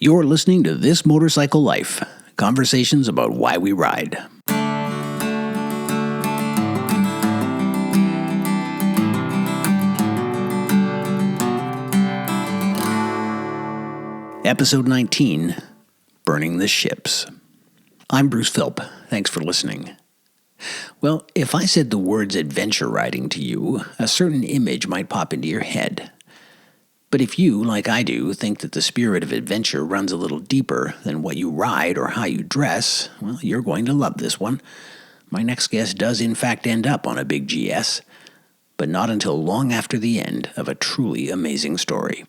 You're listening to This Motorcycle Life, conversations about why we ride. Episode 19, Burning the Ships. I'm Bruce Philp. Thanks for listening. Well, if I said the words adventure riding to you, a certain image might pop into your head. But if you, like I do, think that the spirit of adventure runs a little deeper than what you ride or how you dress, well, you're going to love this one. My next guest does in fact end up on a big GS, but not until long after the end of a truly amazing story.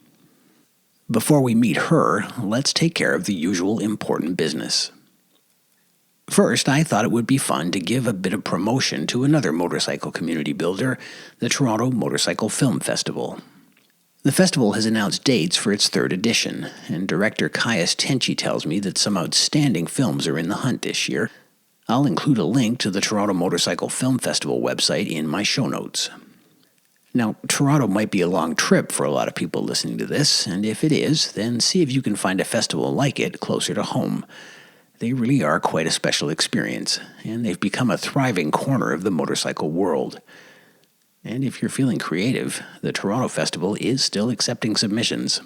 Before we meet her, let's take care of the usual important business. First, I thought it would be fun to give a bit of promotion to another motorcycle community builder, the Toronto Motorcycle Film Festival. The festival has announced dates for its third edition, and director Caius Tenchi tells me that some outstanding films are in the hunt this year. I'll include a link to the Toronto Motorcycle Film Festival website in my show notes. Now, Toronto might be a long trip for a lot of people listening to this, and if it is, then see if you can find a festival like it closer to home. They really are quite a special experience, and they've become a thriving corner of the motorcycle world. And if you're feeling creative, the Toronto Festival is still accepting submissions.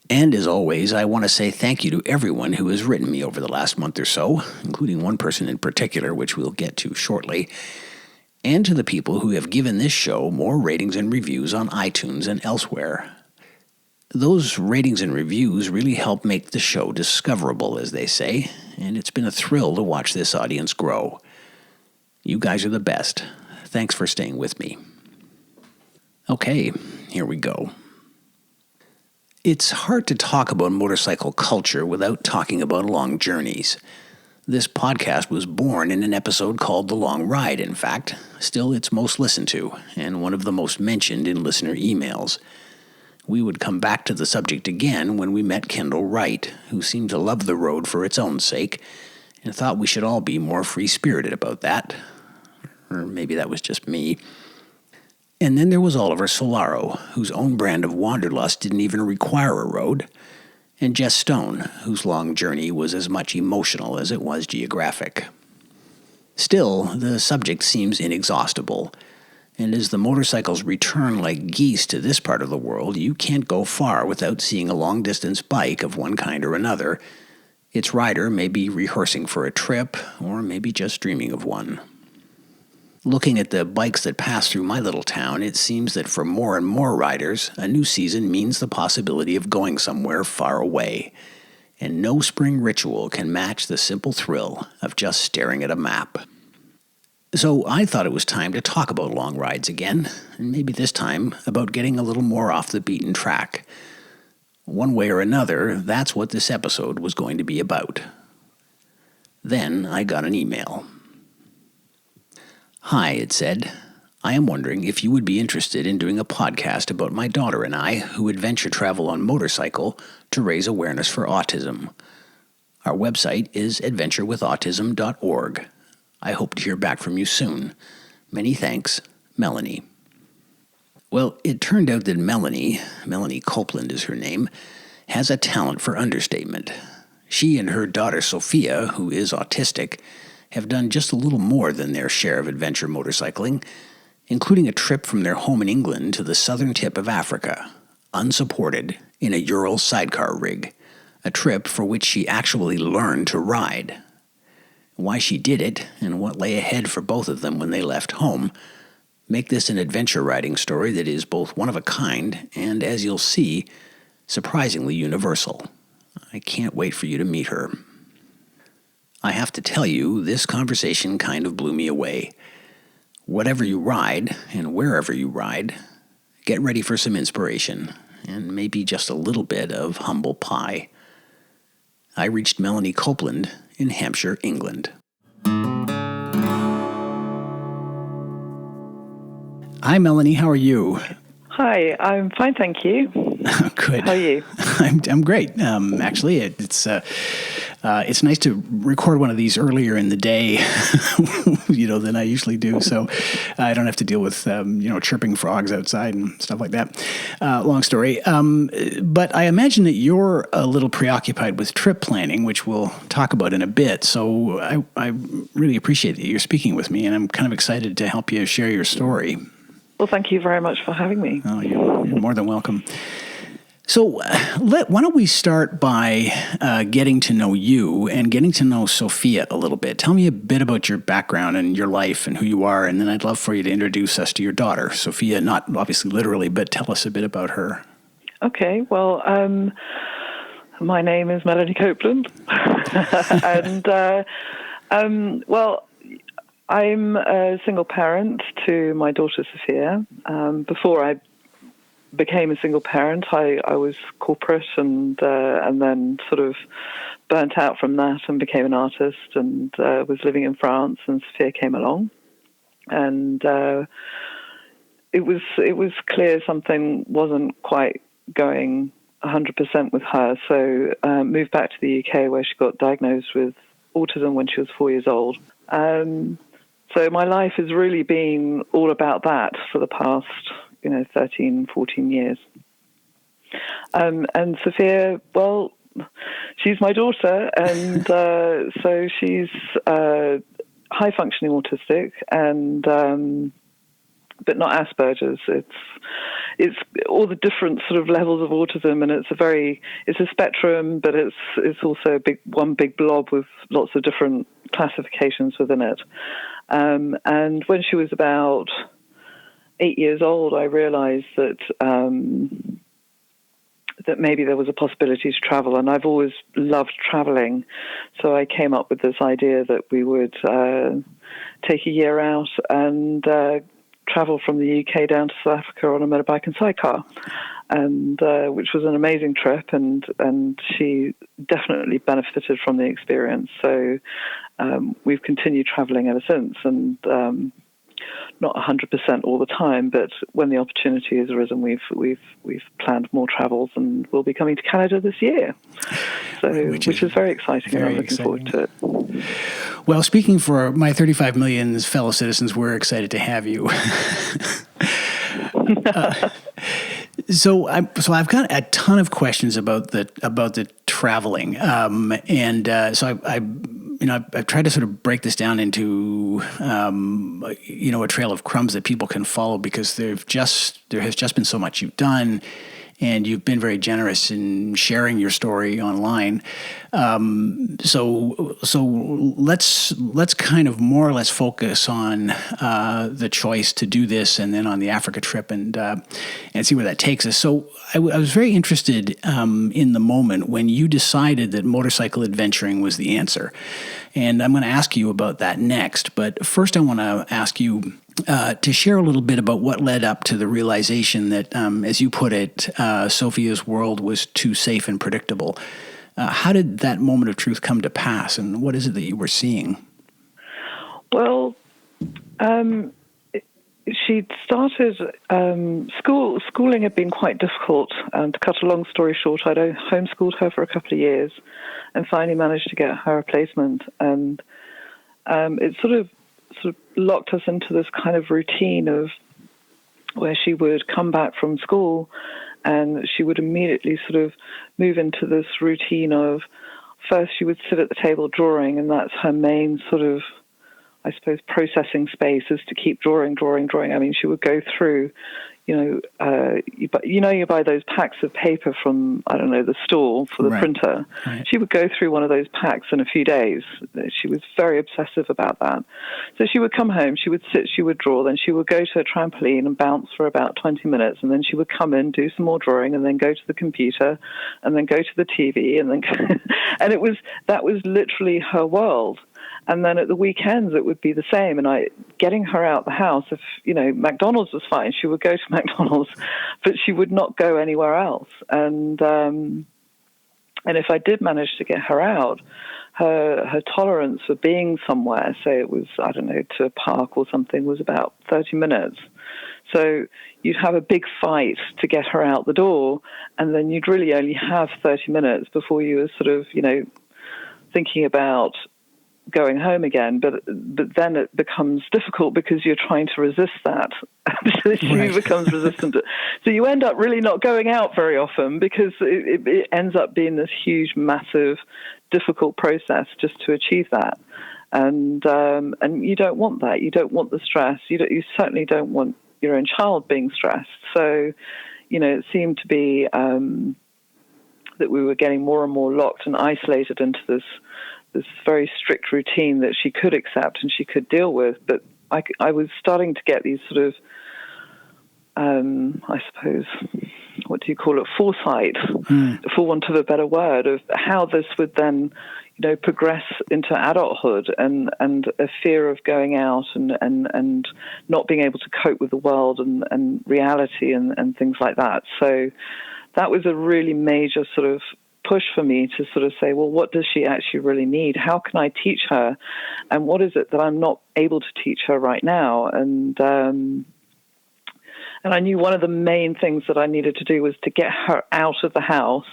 And as always, I want to say thank you to everyone who has written me over the last month or so, including one person in particular, which we'll get to shortly, and to the people who have given this show more ratings and reviews on iTunes and elsewhere. Those ratings and reviews really help make the show discoverable, as they say, and it's been a thrill to watch this audience grow. You guys are the best. Thanks for staying with me. Okay, here we go. It's hard to talk about motorcycle culture without talking about long journeys. This podcast was born in an episode called The Long Ride, in fact. Still, it's most listened to, and one of the most mentioned in listener emails. We would come back to the subject again when we met Kendall Wright, who seemed to love the road for its own sake, and thought we should all be more free-spirited about that. Or maybe that was just me. And then there was Oliver Solaro, whose own brand of wanderlust didn't even require a road, and Jess Stone, whose long journey was as much emotional as it was geographic. Still, the subject seems inexhaustible, and as the motorcycles return like geese to this part of the world, you can't go far without seeing a long-distance bike of one kind or another. Its rider may be rehearsing for a trip, or maybe just dreaming of one. Looking at the bikes that pass through my little town, it seems that for more and more riders, a new season means the possibility of going somewhere far away. And no spring ritual can match the simple thrill of just staring at a map. So I thought it was time to talk about long rides again, and maybe this time about getting a little more off the beaten track. One way or another, that's what this episode was going to be about. Then I got an email. Hi, it said. I am wondering if you would be interested in doing a podcast about my daughter and I who adventure travel on motorcycle to raise awareness for autism. Our website is adventurewithautism.org. I hope to hear back from you soon. Many thanks, Melanie. Well, it turned out that Melanie Cowpland is her name, has a talent for understatement. She and her daughter Sofia, who is autistic, have done just a little more than their share of adventure motorcycling, including a trip from their home in England to the southern tip of Africa, unsupported, in a Ural sidecar rig, a trip for which she actually learned to ride. Why she did it, and what lay ahead for both of them when they left home, make this an adventure riding story that is both one of a kind and, as you'll see, surprisingly universal. I can't wait for you to meet her. I have to tell you, this conversation kind of blew me away. Whatever you ride, and wherever you ride, get ready for some inspiration, and maybe just a little bit of humble pie. I reached Melanie Cowpland in Hampshire, England. Hi, Melanie. How are you? Hi, I'm fine, thank you. Good. How are you? I'm great. Actually, it's It's nice to record one of these earlier in the day, than I usually do. So I don't have to deal with, chirping frogs outside and stuff like that. Long story. But I imagine that you're a little preoccupied with trip planning, which we'll talk about in a bit. So I really appreciate that you're speaking with me, and I'm kind of excited to help you share your story. Well, thank you very much for having me. Oh, you're more than welcome. So why don't we start by getting to know you and getting to know Sofia a little bit. Tell me a bit about your background and your life and who you are, and then I'd love for you to introduce us to your daughter, Sofia, not obviously literally, but tell us a bit about her. Okay, well, my name is Melanie Cowpland, and, I'm a single parent to my daughter, Sofia. Before I became a single parent, I was corporate and then sort of burnt out from that and became an artist and was living in France, and Sofia came along. And it was clear something wasn't quite going 100% with her, so moved back to the UK, where she got diagnosed with autism when she was 4 years old. So my life has really been all about that for the past, 13, 14 years. And Sofia, well, she's my daughter, and so she's high-functioning autistic, and but not Asperger's. It's all the different sort of levels of autism, and it's a spectrum, but it's also one big blob with lots of different classifications within it. And when she was about 8 years old, I realized that that maybe there was a possibility to travel, and I've always loved traveling. So I came up with this idea that we would take a year out and travel from the UK down to South Africa on a motorbike and sidecar, and which was an amazing trip, and she definitely benefited from the experience. So we've continued traveling ever since, and not 100% all the time, but when the opportunity has arisen, we've planned more travels, and we'll be coming to Canada this year. So, which is very exciting, and I'm looking forward to it. Well, speaking for my 35 million fellow citizens, we're excited to have you. So I've got a ton of questions about the traveling, so I've tried to sort of break this down into a trail of crumbs that people can follow, because there has just been so much you've done, and you've been very generous in sharing your story online. So let's kind of more or less focus on the choice to do this, and then on the Africa trip, and see where that takes us. So I was very interested in the moment when you decided that motorcycle adventuring was the answer. And I'm going to ask you about that next. But first I want to ask you to share a little bit about what led up to the realization that, as you put it, Sofia's world was too safe and predictable. How did that moment of truth come to pass, and what is it that you were seeing? Well, she'd started schooling had been quite difficult. To cut a long story short, I'd homeschooled her for a couple of years, and finally managed to get her a placement. And it sort of locked us into this kind of routine of where she would come back from school, and she would immediately sort of move into this routine of, first she would sit at the table drawing, and that's her main sort of, I suppose, processing space, is to keep drawing. I mean, she would go through, you buy those packs of paper from, I don't know, the store for the printer. Right. She would go through one of those packs in a few days. She was very obsessive about that. So she would come home, she would sit, she would draw, then she would go to a trampoline and bounce for about 20 minutes, and then she would come in, do some more drawing, and then go to the computer, and then go to the TV, and then and that was literally her world. And then at the weekends, it would be the same. And getting her out the house, if, McDonald's was fine, she would go to McDonald's, but she would not go anywhere else. And if I did manage to get her out, her tolerance for being somewhere, say it was, I don't know, to a park or something, was about 30 minutes. So you'd have a big fight to get her out the door, and then you'd really only have 30 minutes before you were sort of, thinking about going home again, but then it becomes difficult because you're trying to resist that. She becomes resistant. So you end up really not going out very often because it ends up being this huge, massive, difficult process just to achieve that. And you don't want that. You don't want the stress. You certainly don't want your own child being stressed. So, it seemed to be that we were getting more and more locked and isolated into this very strict routine that she could accept and she could deal with. But I was starting to get these sort of, I suppose, what do you call it, foresight, for want of a better word, of how this would then, progress into adulthood and a fear of going out and not being able to cope with the world and reality and things like that. So that was a really major sort of push for me to sort of say, well, what does she actually really need? How can I teach her? And what is it that I'm not able to teach her right now? And I knew one of the main things that I needed to do was to get her out of the house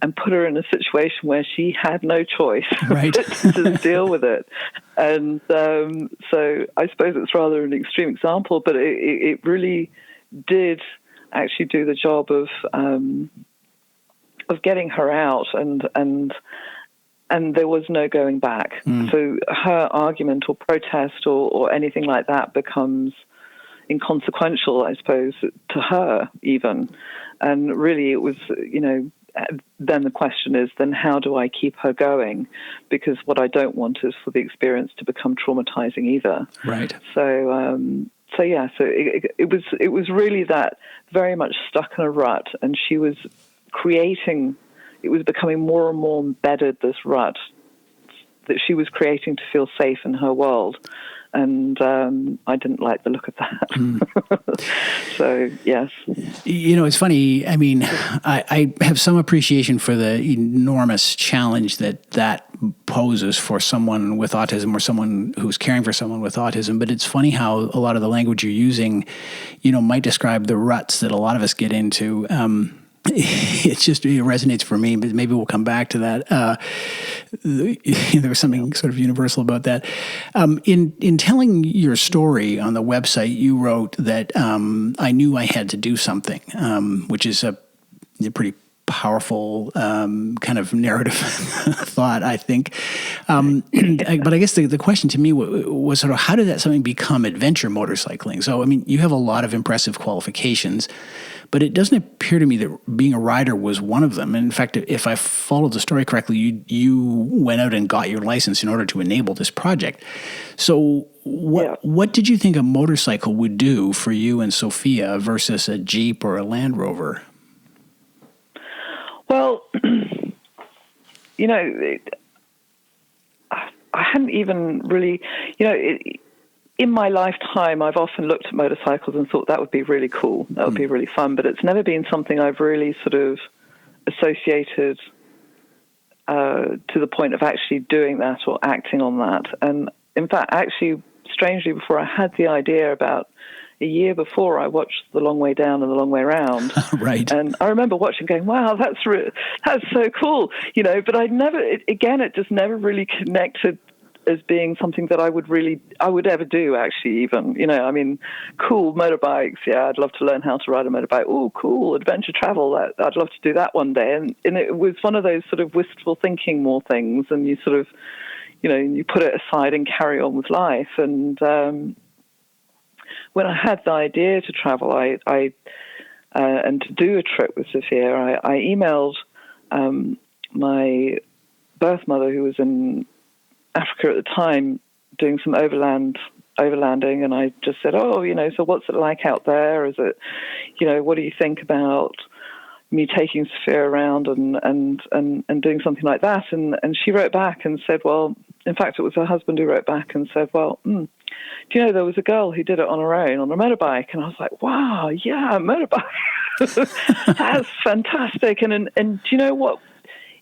and put her in a situation where she had no choice to deal with it. And so I suppose it's rather an extreme example, but it really did actually do the job of getting her out, and there was no going back. So her argument or protest or anything like that becomes inconsequential, I suppose, to her even. And really it was, then the question is, then how do I keep her going? Because what I don't want is for the experience to become traumatizing either. Right. So it was really that very much stuck in a rut, and she was it was becoming more and more embedded, this rut that she was creating to feel safe in her world. And I didn't like the look of that. So, yes. It's funny. I mean, I have some appreciation for the enormous challenge that poses for someone with autism or someone who's caring for someone with autism. But it's funny how a lot of the language you're using, might describe the ruts that a lot of us get into. It resonates for me, but maybe we'll come back to that. There was something sort of universal about that. In telling your story on the website, you wrote that I knew I had to do something, which is a pretty powerful kind of narrative thought, I think. But I guess the question to me was sort of, how did that something become adventure motorcycling? So, I mean, you have a lot of impressive qualifications, but it doesn't appear to me that being a rider was one of them. And in fact, if I followed the story correctly, you went out and got your license in order to enable this project. So what did you think a motorcycle would do for you and Sofia versus a Jeep or a Land Rover? Well, I hadn't even really, in my lifetime, I've often looked at motorcycles and thought that would be really cool. That would be really fun. But it's never been something I've really sort of associated to the point of actually doing that or acting on that. And in fact, actually, strangely, before I had the idea, about a year before, I watched The Long Way Down and The Long Way Round. Right. And I remember watching going, wow, that's so cool. But it just never really connected as being something that I would ever do, actually, even. I mean, cool motorbikes, yeah, I'd love to learn how to ride a motorbike. Oh, cool, adventure travel, I'd love to do that one day. And it was one of those sort of wistful thinking more things, and you sort of, you put it aside and carry on with life. And when I had the idea to travel, and to do a trip with Sofia, I emailed my birth mother, who was in Africa at the time, doing some overlanding, and I just said, so what's it like out there? Is it, what do you think about me taking Sofia around and doing something like that? And she wrote back and said, well, in fact, it was her husband who wrote back and said, well, do you know, there was a girl who did it on her own on a motorbike? And I was like, wow, yeah, a motorbike. That's fantastic. And do you know what?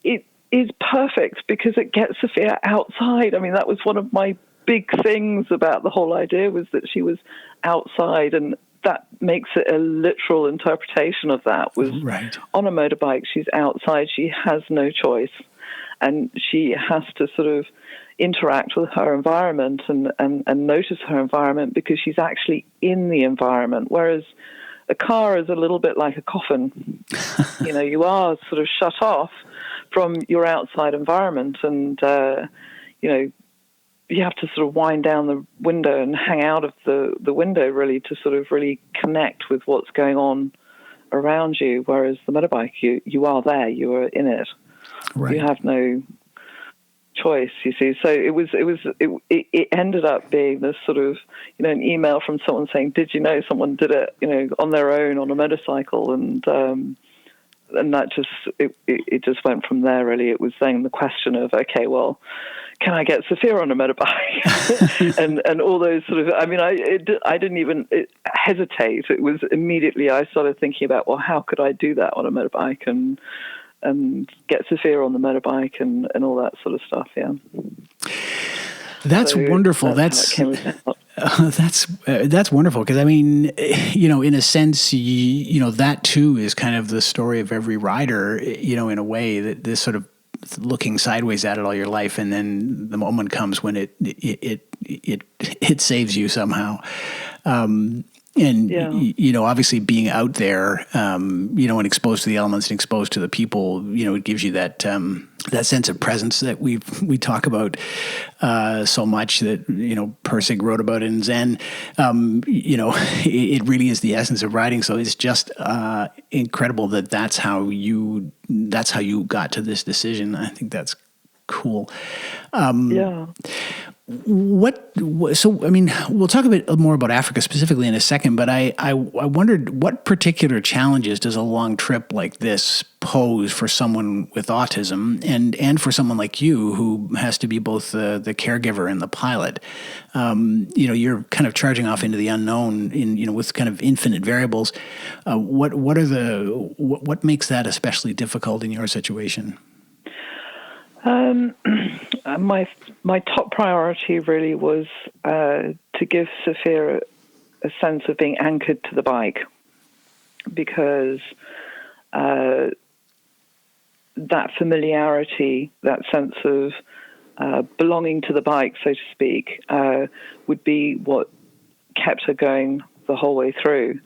It is perfect because it gets Sofia outside. I mean, that was one of my big things about the whole idea, was that she was outside, and that makes it a literal interpretation of that, was right. On a motorbike, she's outside, she has no choice. and she has to sort of interact with her environment and notice her environment because she's actually in the environment, whereas a car is a little bit like a coffin. You are sort of shut off from your outside environment, and you have to sort of wind down the window and hang out of the window really to sort of really connect with what's going on around you. Whereas the motorbike, you are there, you are in it. Right. You have no choice, you see. So it ended up being this sort of, an email from someone saying, did you know someone did it, on their own on a motorcycle, and that just it just went from there. Really, it was then the question of, okay, well, can I get Sofia on a motorbike? and all those sort of, I didn't even hesitate. It was immediately I started thinking about, well, how could I do that on a motorbike and get Sofia on the motorbike and all that sort of stuff. Yeah. That's wonderful. That's wonderful, because in a sense, that too is kind of the story of every rider. In a way, that this sort of looking sideways at it all your life, and then the moment comes when it saves you somehow. Obviously being out there, and exposed to the elements and exposed to the people, it gives you that sense of presence that we talk about so much, that, Pirsig wrote about in Zen. It really is the essence of riding. So it's just incredible that that's how you got to this decision. I think that's cool. We'll talk a bit more about Africa specifically in a second, but I wondered, what particular challenges does a long trip like this pose for someone with autism and for someone like you who has to be both the caregiver and the pilot? You're kind of charging off into the unknown with kind of infinite variables. What makes that especially difficult in your situation? My top priority really was to give Sofia a sense of being anchored to the bike, because that familiarity, that sense of belonging to the bike, so to speak, would be what kept her going the whole way through.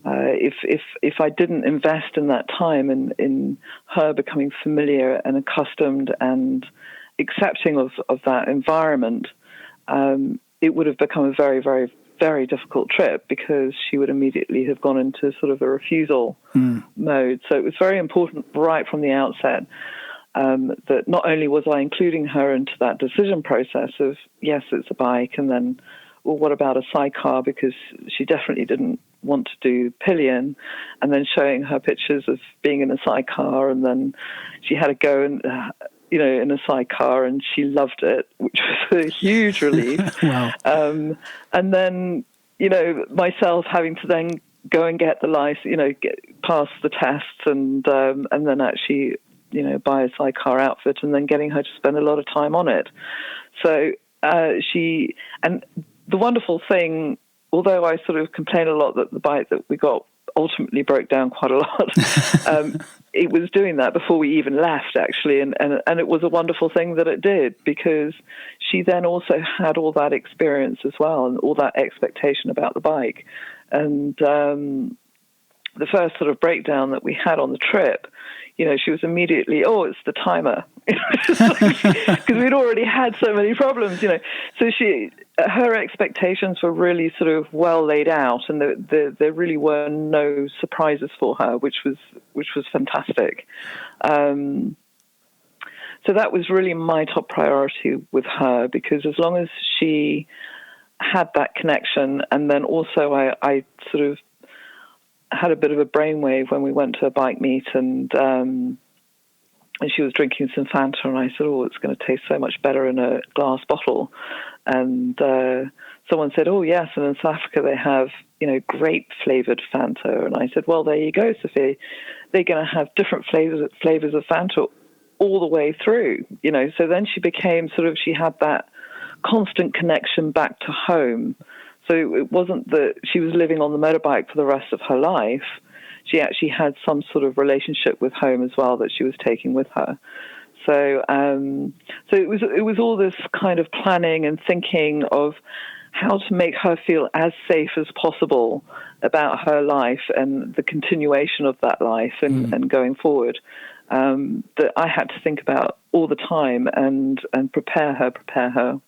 If I didn't invest in that time in her becoming familiar and accustomed and accepting of that environment, it would have become a very, very, very difficult trip, because she would immediately have gone into sort of a refusal mode. So it was very important right from the outset that not only was I including her into that decision process of, yes, it's a bike, and then, well, what about a sidecar, because she definitely didn't want to do pillion, and then showing her pictures of being in a sidecar, and then she had to go and in a sidecar, and she loved it, which was a huge relief. Wow. And then myself having to then go and get the license, get past the tests, and then actually buy a sidecar outfit, and then getting her to spend a lot of time on it. So the wonderful thing, although I sort of complain a lot that the bike that we got ultimately broke down quite a lot, it was doing that before we even left, actually. And it was a wonderful thing that it did, because she then also had all that experience as well, and all that expectation about the bike. And the first sort of breakdown that we had on the trip, she was immediately, oh, it's the timer, because we'd already had so many problems, So her expectations were really sort of well laid out, and there really were no surprises for her, which was fantastic. So that was really my top priority with her, because as long as she had that connection, and then also I sort of had a bit of a brainwave when we went to a bike meet, and she was drinking some Fanta, and I said, oh, it's going to taste so much better in a glass bottle. And someone said, oh, yes, and in South Africa they have, grape-flavored Fanta. And I said, well, there you go, Sofia. They're going to have different flavors of Fanta all the way through, So then she became she had that constant connection back to home. So it wasn't that she was living on the motorbike for the rest of her life. She actually had some sort of relationship with home as well that she was taking with her. So so it was all this kind of planning and thinking of how to make her feel as safe as possible about her life and the continuation of that life and going forward, that I had to think about all the time and prepare her,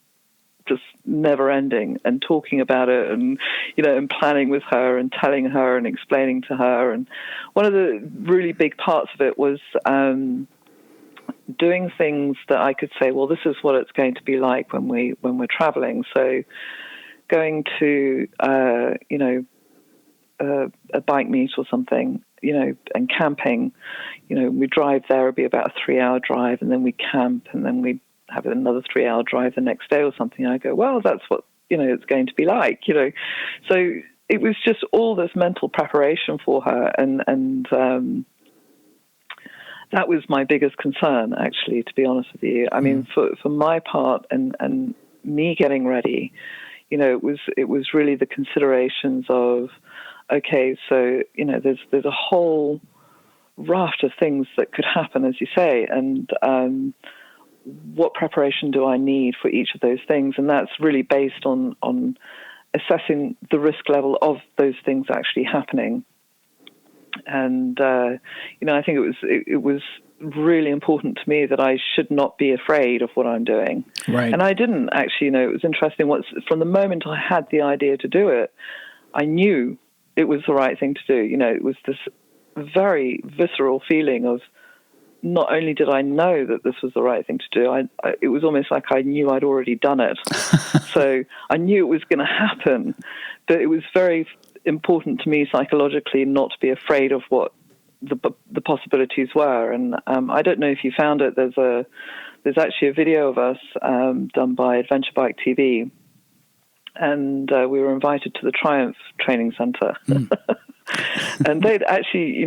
just never ending, and talking about it and, and planning with her and telling her and explaining to her. And one of the really big parts of it was doing things that I could say, well, this is what it's going to be like when we're traveling. So going to, a bike meet or something, and camping, we drive there, it'll be about a 3-hour drive, and then we camp, and then we have another 3-hour drive the next day or something. I go, well, that's what, it's going to be like, So it was just all this mental preparation for her. And that was my biggest concern, actually, to be honest with you. I mean, for my part and me getting ready, it was really the considerations of, okay, so, there's a whole raft of things that could happen, as you say, and what preparation do I need for each of those things? And that's really based on assessing the risk level of those things actually happening. And, I think it was really important to me that I should not be afraid of what I'm doing. Right. And I didn't actually, it was interesting. From the moment I had the idea to do it, I knew it was the right thing to do. It was this very visceral feeling of, not only did I know that this was the right thing to do, it was almost like I knew I'd already done it. So I knew it was going to happen, but it was very important to me psychologically not to be afraid of what the possibilities were. And I don't know if you found it. There's actually a video of us done by Adventure Bike TV, and we were invited to the Triumph Training Center. And they'd actually,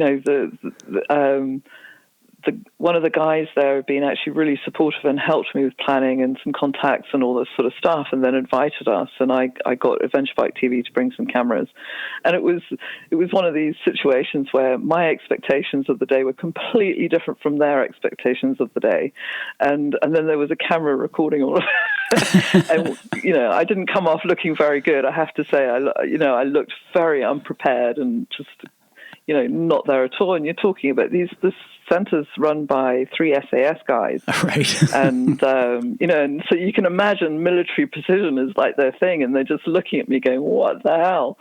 one of the guys there had been actually really supportive and helped me with planning and some contacts and all this sort of stuff, and then invited us. And I got Adventure Bike TV to bring some cameras. And it was one of these situations where my expectations of the day were completely different from their expectations of the day. And then there was a camera recording all of it. And, I didn't come off looking very good. I have to say, I looked very unprepared and just, not there at all. And you're talking about this center's run by 3 SAS guys. Right. And, and so you can imagine military precision is like their thing. And they're just looking at me going, what the hell?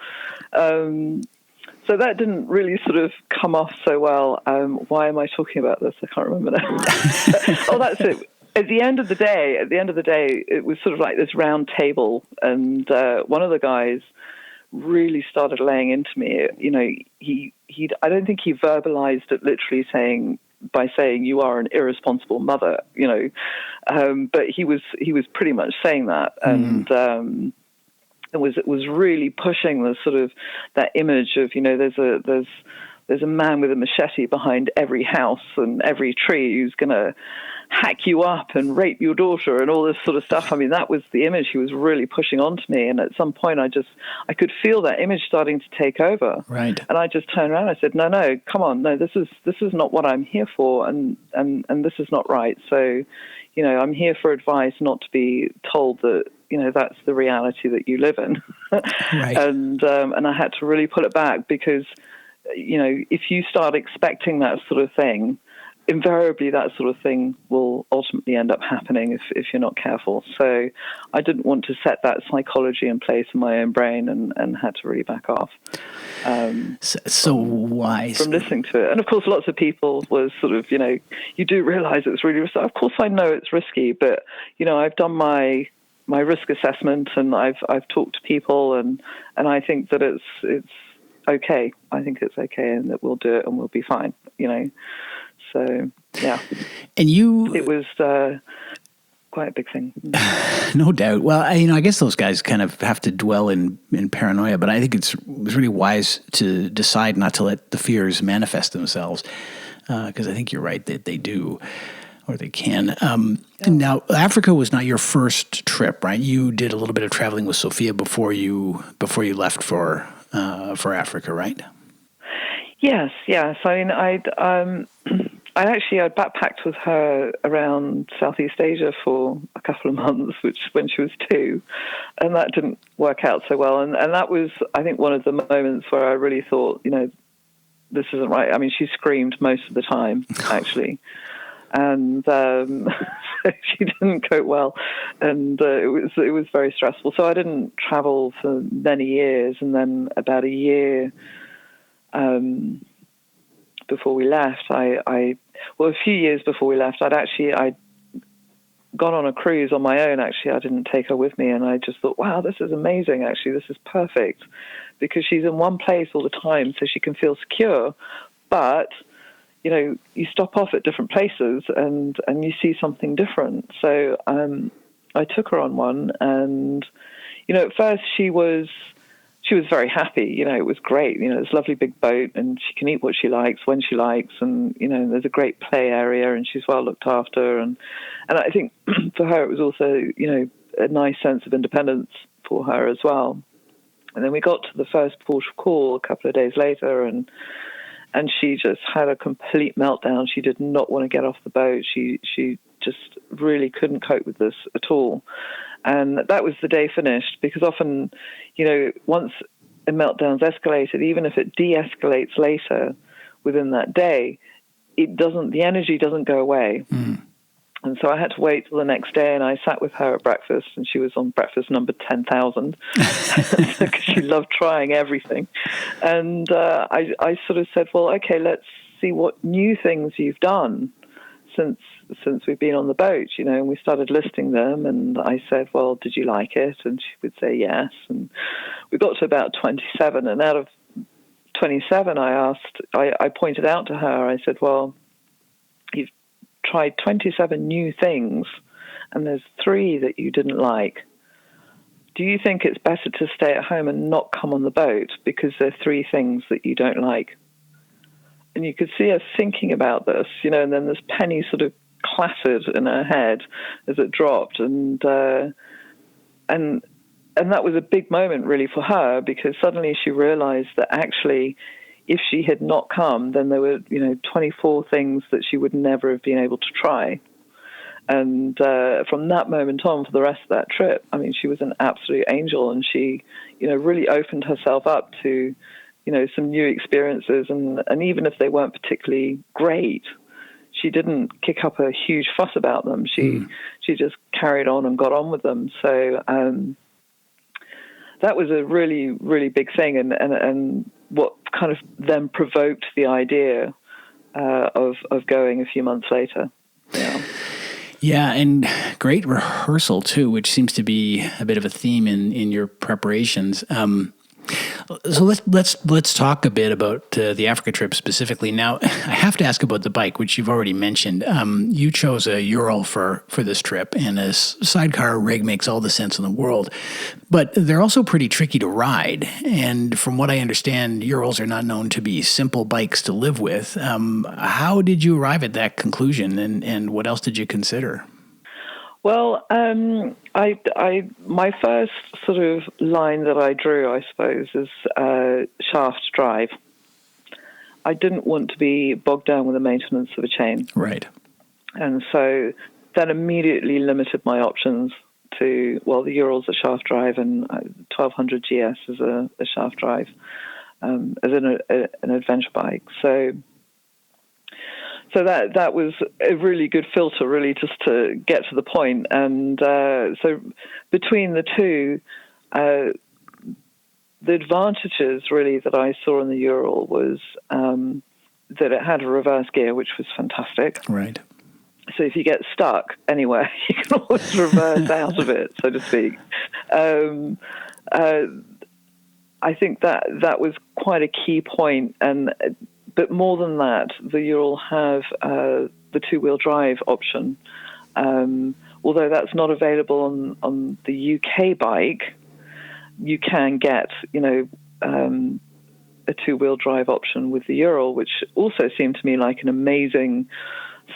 So that didn't really sort of come off so well. Why am I talking about this? I can't remember now. Oh, that's it. At the end of the day, it was sort of like this round table. And one of the guys really started laying into me. I don't think he verbalized it literally by saying you are an irresponsible mother, but he was pretty much saying that. And it was really pushing the sort of that image of, there's a man with a machete behind every house and every tree who's going to hack you up and rape your daughter and all this sort of stuff. I mean, that was the image he was really pushing onto me. And at some point I could feel that image starting to take over. Right. And I just turned around and I said, no, come on. No, this is not what I'm here for. And this is not right. So, I'm here for advice, not to be told that, that's the reality that you live in. Right. And I had to really pull it back because, if you start expecting that sort of thing, invariably that sort of thing will ultimately end up happening if you're not careful. So I didn't want to set that psychology in place in my own brain and had to really back off. So why? From listening to it. And of course, lots of people was sort of, you do realize it's really risky. Of course, I know it's risky, but, I've done my risk assessment and I've talked to people and I think that it's okay. I think it's okay and that we'll do it and we'll be fine, So, yeah. And it was quite a big thing. No doubt. Well, I guess those guys kind of have to dwell in paranoia, but I think it was really wise to decide not to let the fears manifest themselves, because I think you're right that they do, or they can. Now, Africa was not your first trip, right? You did a little bit of traveling with Sofia before you left for Africa, right? Yes. I mean, I backpacked with her around Southeast Asia for a couple of months, which when she was 2, and that didn't work out so well. And that was, I think, one of the moments where I really thought, this isn't right. I mean, she screamed most of the time, actually. And she didn't cope well, and it was very stressful. So I didn't travel for many years, and then about a year before we left, a few years before we left, I'd gone on a cruise on my own. Actually, I didn't take her with me, and I just thought, wow, this is amazing. Actually, this is perfect, because she's in one place all the time, so she can feel secure, but you stop off at different places and you see something different. So I took her on one, and at first she was very happy. It was great. This lovely big boat, and she can eat what she likes when she likes, and there's a great play area, and she's well looked after, and I think for her it was also a nice sense of independence for her as well. And then we got to the first port of call a couple of days later, and she just had a complete meltdown. She did not want to get off the boat. She just really couldn't cope with this at all. And that was the day finished, because often, once a meltdown's escalated, even if it de-escalates later within that day, the energy doesn't go away. Mm. And so I had to wait till the next day, and I sat with her at breakfast, and she was on breakfast number 10,000 because she loved trying everything. And I sort of said, well, okay, let's see what new things you've done since we've been on the boat, and we started listing them. And I said, well, did you like it? And she would say yes. And we got to about 27, and out of 27, I pointed out to her, I said, well, you've tried 27 new things, and there's 3 that you didn't like. Do you think it's better to stay at home and not come on the boat because there are 3 things that you don't like? And you could see her thinking about this, and then this penny sort of clattered in her head as it dropped, and that was a big moment really for her, because suddenly she realized that actually, if she had not come, then there were, 24 things that she would never have been able to try. And from that moment on, for the rest of that trip, I mean, she was an absolute angel, and she, really opened herself up to, some new experiences. And even if they weren't particularly great, she didn't kick up a huge fuss about them. She just carried on and got on with them. So that was a really, really big thing, and what kind of then provoked the idea of going a few months later. Yeah. Yeah, and great rehearsal too, which seems to be a bit of a theme in your preparations. So let's talk a bit about the Africa trip specifically. Now, I have to ask about the bike, which you've already mentioned. You chose a Ural for this trip, and a sidecar rig makes all the sense in the world. But they're also pretty tricky to ride. And from what I understand, Urals are not known to be simple bikes to live with. How did you arrive at that conclusion, and what else did you consider? Well, my first sort of line that I drew, I suppose, is shaft drive. I didn't want to be bogged down with the maintenance of a chain. Right. And so that immediately limited my options to, well, the Ural's a shaft drive, and 1200 GS is a shaft drive, as an adventure bike. So that was a really good filter, really, just to get to the point. And so between the two, the advantages, really, that I saw in the Ural was that it had a reverse gear, which was fantastic. Right. So if you get stuck anywhere, you can always reverse out of it, so to speak. I think that was quite a key point. But more than that, the Ural have the two-wheel drive option. Although that's not available on the UK bike, you can get, a two-wheel drive option with the Ural, which also seemed to me like an amazing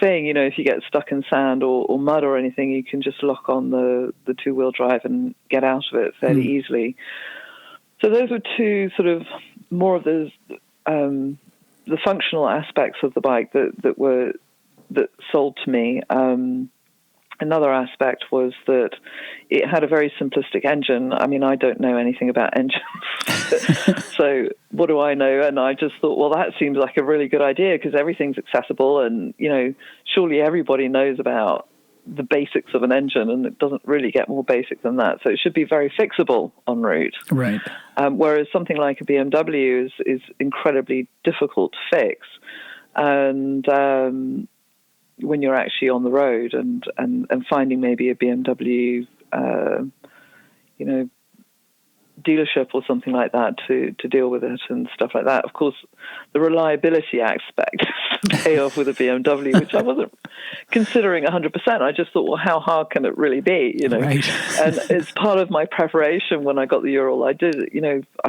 thing. If you get stuck in sand or mud or anything, you can just lock on the two-wheel drive and get out of it fairly easily. So those were two sort of more of the functional aspects of the bike that were that sold to me. Another aspect was that it had a very simplistic engine. I mean, I don't know anything about engines. So what do I know? And I just thought, well, that seems like a really good idea because everything's accessible and, surely everybody knows about the basics of an engine and it doesn't really get more basic than that. So it should be very fixable en route. Right. Whereas something like a BMW is incredibly difficult to fix. And when you're actually on the road and finding maybe a BMW, dealership or something like that to deal with it and stuff like that. Of course, the reliability aspect pay off with a BMW, which I wasn't considering 100%. I just thought, well, how hard can it really be? Right. And as part of my preparation when I got the Ural, I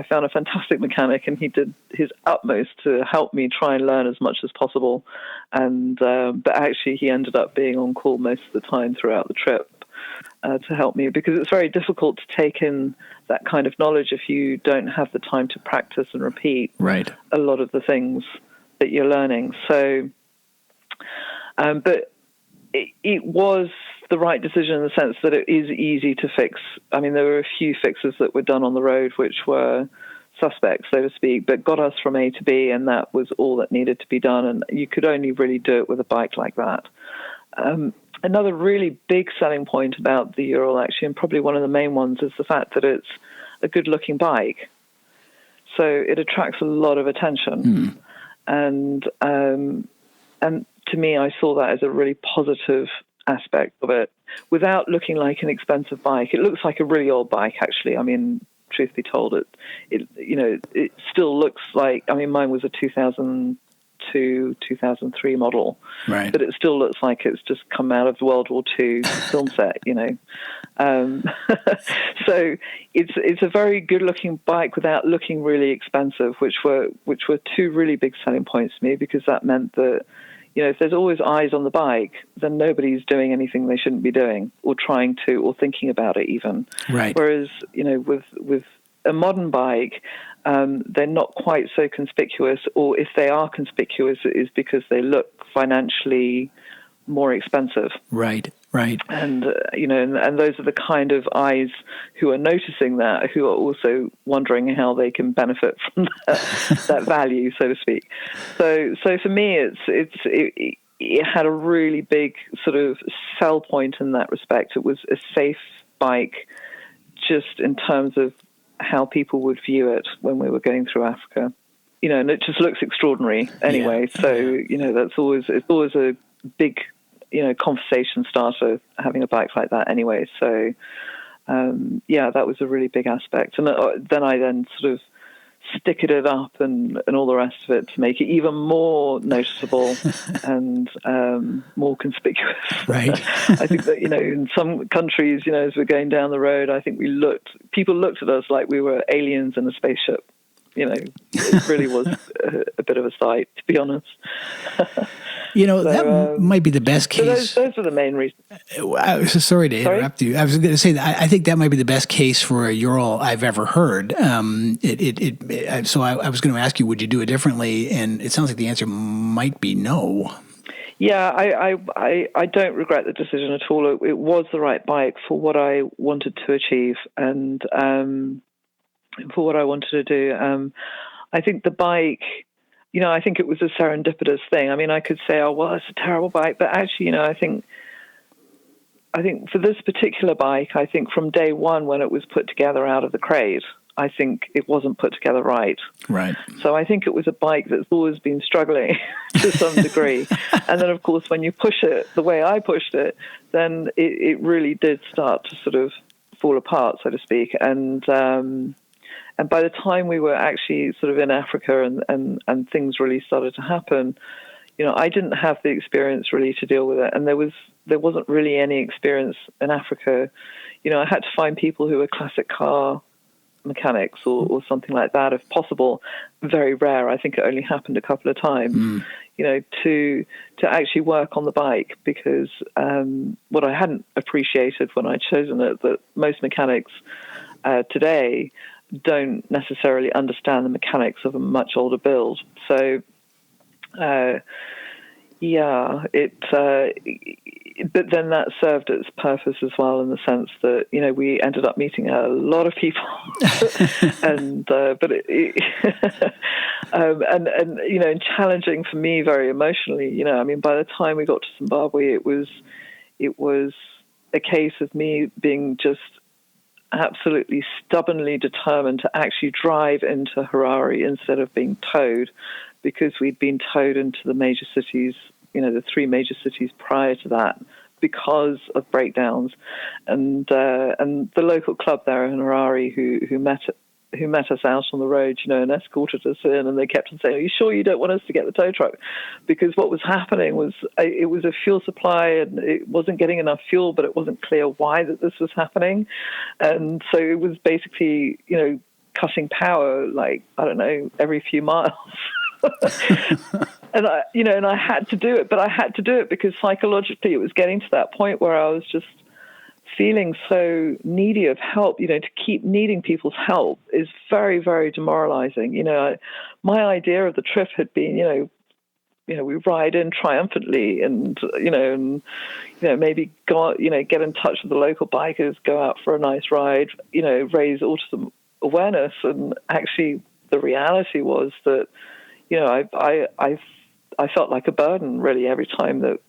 found a fantastic mechanic and he did his utmost to help me try and learn as much as possible. And but actually, he ended up being on call most of the time throughout the trip. To help me, because it's very difficult to take in that kind of knowledge if you don't have the time to practice and repeat a lot of the things that you're learning. So, but it was the right decision in the sense that it is easy to fix. I mean, there were a few fixes that were done on the road which were suspect, so to speak, but got us from A to B, and that was all that needed to be done. And you could only really do it with a bike like that. Another really big selling point about the Ural, actually, and probably one of the main ones, is the fact that it's a good-looking bike. So it attracts a lot of attention. And to me, I saw that as a really positive aspect of it. Without looking like an expensive bike, it looks like a really old bike, actually. I mean, truth be told, it still looks like, I mean, mine was a 2002, 2003 model, right? But it still looks like it's just come out of the World War II film set, So it's a very good-looking bike without looking really expensive, which were two really big selling points to me, because that meant that if there's always eyes on the bike, then nobody's doing anything they shouldn't be doing, or trying to, or thinking about it even. Right. Whereas with a modern bike, they're not quite so conspicuous, or if they are conspicuous, it is because they look financially more expensive. Right. And and those are the kind of eyes who are noticing that, who are also wondering how they can benefit from that value, so to speak. So for me, it had a really big sort of sell point in that respect. It was a safe bike, just in terms of how people would view it when we were going through Africa, and it just looks extraordinary anyway. Yeah. So, it's always a big, conversation starter, having a bike like that anyway. So, that was a really big aspect. And then I sort of sticked it up and all the rest of it to make it even more noticeable and more conspicuous. Right. I think that, in some countries, as we're going down the road, I think people looked at us like we were aliens in a spaceship. It really was a bit of a sight, to be honest. That might be the best case. So those are the main reasons. Sorry to interrupt you. I was going to say that I think that might be the best case for a Ural I've ever heard. So I was going to ask you, would you do it differently? And it sounds like the answer might be no. Yeah, I don't regret the decision at all. It was the right bike for what I wanted to achieve and for what I wanted to do. I think the bike, I think it was a serendipitous thing. I mean, I could say, oh, well, it's a terrible bike. But actually, I think for this particular bike, I think from day one when it was put together out of the crate, I think it wasn't put together right. Right. So I think it was a bike that's always been struggling to some degree. And then, of course, when you push it the way I pushed it, then it really did start to sort of fall apart, so to speak. And by the time we were actually sort of in Africa and things really started to happen, I didn't have the experience really to deal with it. And there wasn't really any experience in Africa. I had to find people who were classic car mechanics or something like that, if possible. Very rare. I think it only happened a couple of times, to actually work on the bike, because what I hadn't appreciated when I'd chosen it, that most mechanics today don't necessarily understand the mechanics of a much older build. So, Yeah, but then that served its purpose as well, in the sense that, we ended up meeting a lot of people, and and challenging for me very emotionally. I mean, by the time we got to Zimbabwe, it was a case of me being just absolutely stubbornly determined to actually drive into Harare instead of being towed, because we'd been towed into the major cities, the three major cities prior to that, because of breakdowns, and the local club there in Harare who met us out on the road, and escorted us in, and they kept on saying, "Are you sure you don't want us to get the tow truck?" Because what was happening was it was a fuel supply, and it wasn't getting enough fuel, but it wasn't clear why that this was happening, and so it was basically, cutting power, like, I don't know, every few miles. And I had to do it, but I had to do it because psychologically it was getting to that point where I was just feeling so needy of help. To keep needing people's help is very, very demoralizing. My idea of the trip had been, we ride in triumphantly, and maybe go, get in touch with the local bikers, go out for a nice ride, raise autism awareness. And actually, the reality was that, I felt like a burden, really, every time that,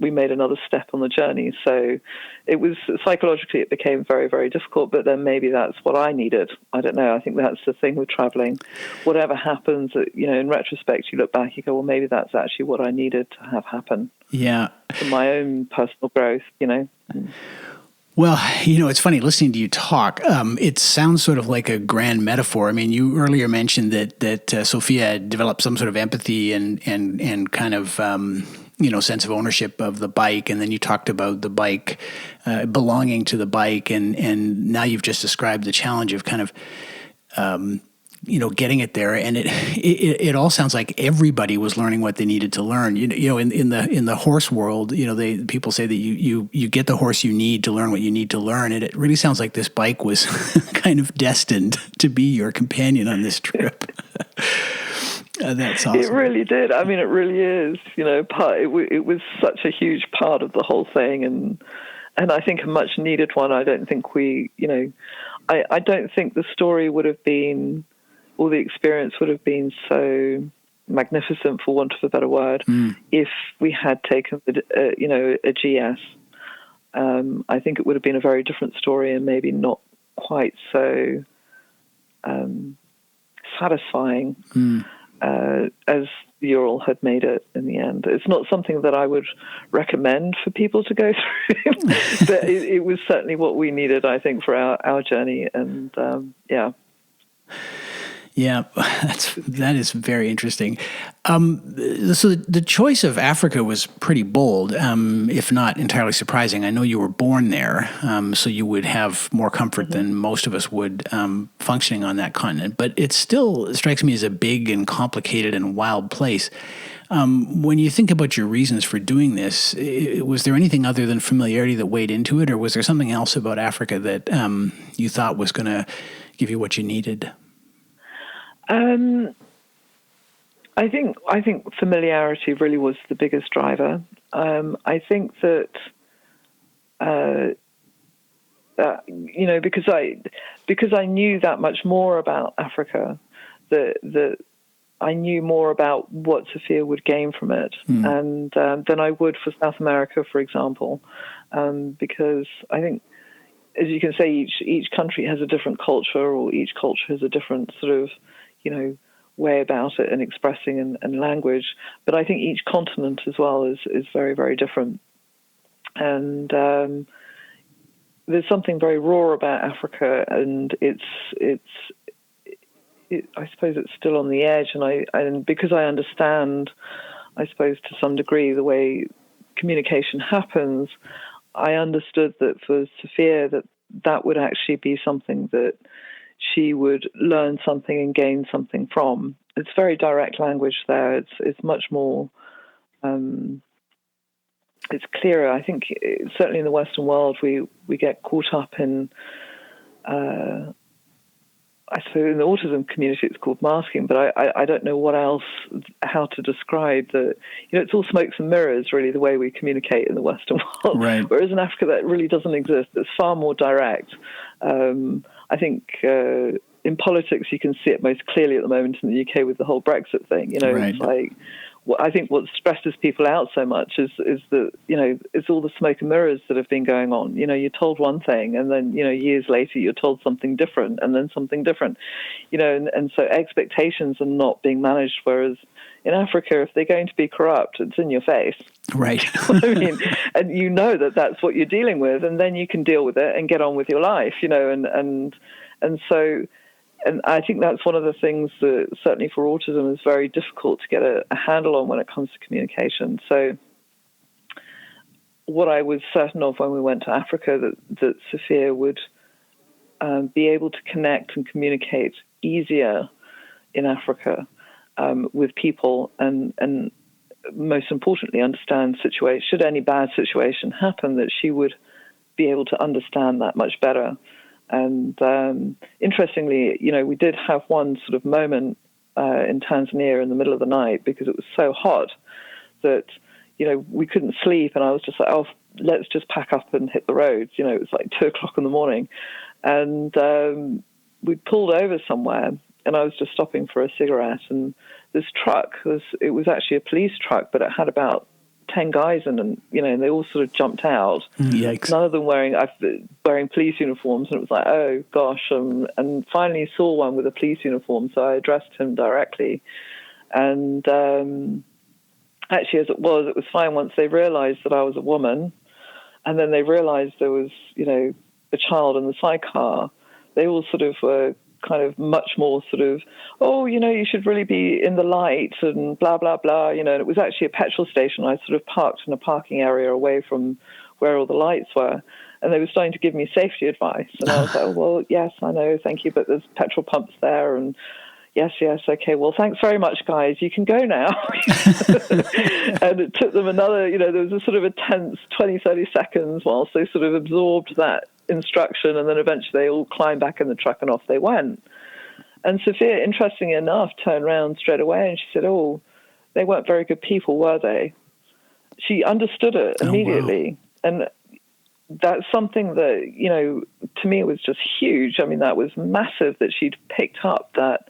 we made another step on the journey. So it was, psychologically, it became very, very difficult, but then maybe that's what I needed. I don't know. I think that's the thing with traveling. Whatever happens, in retrospect, you look back, you go, well, maybe that's actually what I needed to have happen. Yeah. For my own personal growth, Well, it's funny listening to you talk. It sounds sort of like a grand metaphor. I mean, you earlier mentioned that Sofia developed some sort of empathy and kind of sense of ownership of the bike, and then you talked about the bike belonging to the bike, and now you've just described the challenge of kind of getting it there, and it all sounds like everybody was learning what they needed to learn. In the horse world, people say that you get the horse you need to learn what you need to learn, and it really sounds like this bike was kind of destined to be your companion on this trip. That's awesome. It really did. I mean, it really is. It was such a huge part of the whole thing, and I think a much needed one. I don't think I don't think the story would have been, or the experience would have been so magnificent, for want of a better word, if we had taken a GS. I think it would have been a very different story, and maybe not quite so satisfying as the Ural had made it in the end. It's not something that I would recommend for people to go through, but it was certainly what we needed, I think, for our journey. And yeah. Yeah, that is very interesting. So the choice of Africa was pretty bold, if not entirely surprising. I know you were born there, so you would have more comfort than most of us would functioning on that continent. But it still strikes me as a big and complicated and wild place. When you think about your reasons for doing this, was there anything other than familiarity that weighed into it, or was there something else about Africa that you thought was going to give you what you needed? I think familiarity really was the biggest driver. I think that because I knew that much more about Africa, that I knew more about what Sofia would gain from it, and than I would for South America, for example, because I think, as you can say, each country has a different culture, or each culture has a different sort of way about it and expressing and language. But I think each continent as well is very, very different. And there's something very raw about Africa, and I suppose it's still on the edge. And because I understand, I suppose, to some degree, the way communication happens, I understood that for Sofia that would actually be something that she would learn something and gain something from. It's very direct language there. It's much more, it's clearer. I think certainly in the Western world, we get caught up in, I suppose in the autism community it's called masking, but I don't know how to describe the, it's all smokes and mirrors, really, the way we communicate in the Western world. Right. Whereas in Africa that really doesn't exist. It's far more direct. I think in politics you can see it most clearly at the moment in the UK with the whole Brexit thing. Right. It's like, I think what stresses people out so much is that, it's all the smoke and mirrors that have been going on. You're told one thing and then, years later you're told something different and then something different, and so expectations are not being managed. Whereas in Africa, if they're going to be corrupt, it's in your face. Right. I mean, and that's what you're dealing with, and then you can deal with it and get on with your life, and so. And I think that's one of the things that certainly for autism is very difficult to get a handle on when it comes to communication. So what I was certain of when we went to Africa, that Sofia would be able to connect and communicate easier in Africa with people and most importantly, understand situation. Should any bad situation happen, that she would be able to understand that much better. And interestingly, we did have one sort of moment in Tanzania in the middle of the night because it was so hot that, we couldn't sleep. And I was just like, oh, let's just pack up and hit the roads. It was like 2:00 in the morning. And we pulled over somewhere and I was just stopping for a cigarette. And this truck, it was actually a police truck, but it had about 10 guys in, and they all sort of jumped out. Yikes. None of them wearing police uniforms, and it was like, oh gosh. And finally saw one with a police uniform, so I addressed him directly. And actually, as it was fine once they realized that I was a woman, and then they realized there was a child in the sidecar. They all sort of were kind of much more sort of, oh, you should really be in the light and blah, blah, blah, and it was actually a petrol station. I sort of parked in a parking area away from where all the lights were, and they were starting to give me safety advice. And I was like, oh, well, yes, I know, thank you, but there's petrol pumps there, and yes, okay, well, thanks very much, guys, you can go now. And it took them another, there was a sort of a tense 20, 30 seconds whilst they sort of absorbed that instruction, and then eventually they all climbed back in the truck and off they went. And Sofia, interestingly enough, turned around straight away and she said, oh, they weren't very good people, were they? She understood it immediately. Oh, wow. And that's something that, to me was just huge. I mean, that was massive that she'd picked up that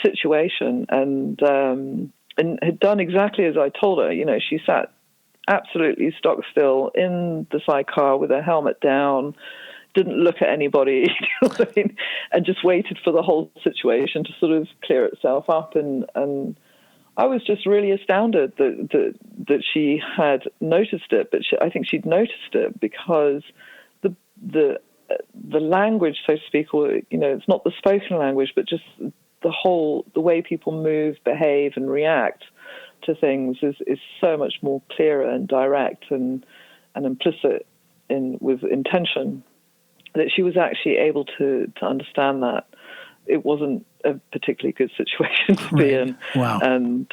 situation and had done exactly as I told her. She sat absolutely stock still in the sidecar with her helmet down, didn't look at anybody, and just waited for the whole situation to sort of clear itself up. And I was just really astounded that she had noticed it, but I think she'd noticed it because the language, so to speak, or it's not the spoken language, but just the way people move, behave, and react to things is so much more clearer and direct and implicit with intention, that she was actually able to understand that it wasn't a particularly good situation to be in. Wow. And,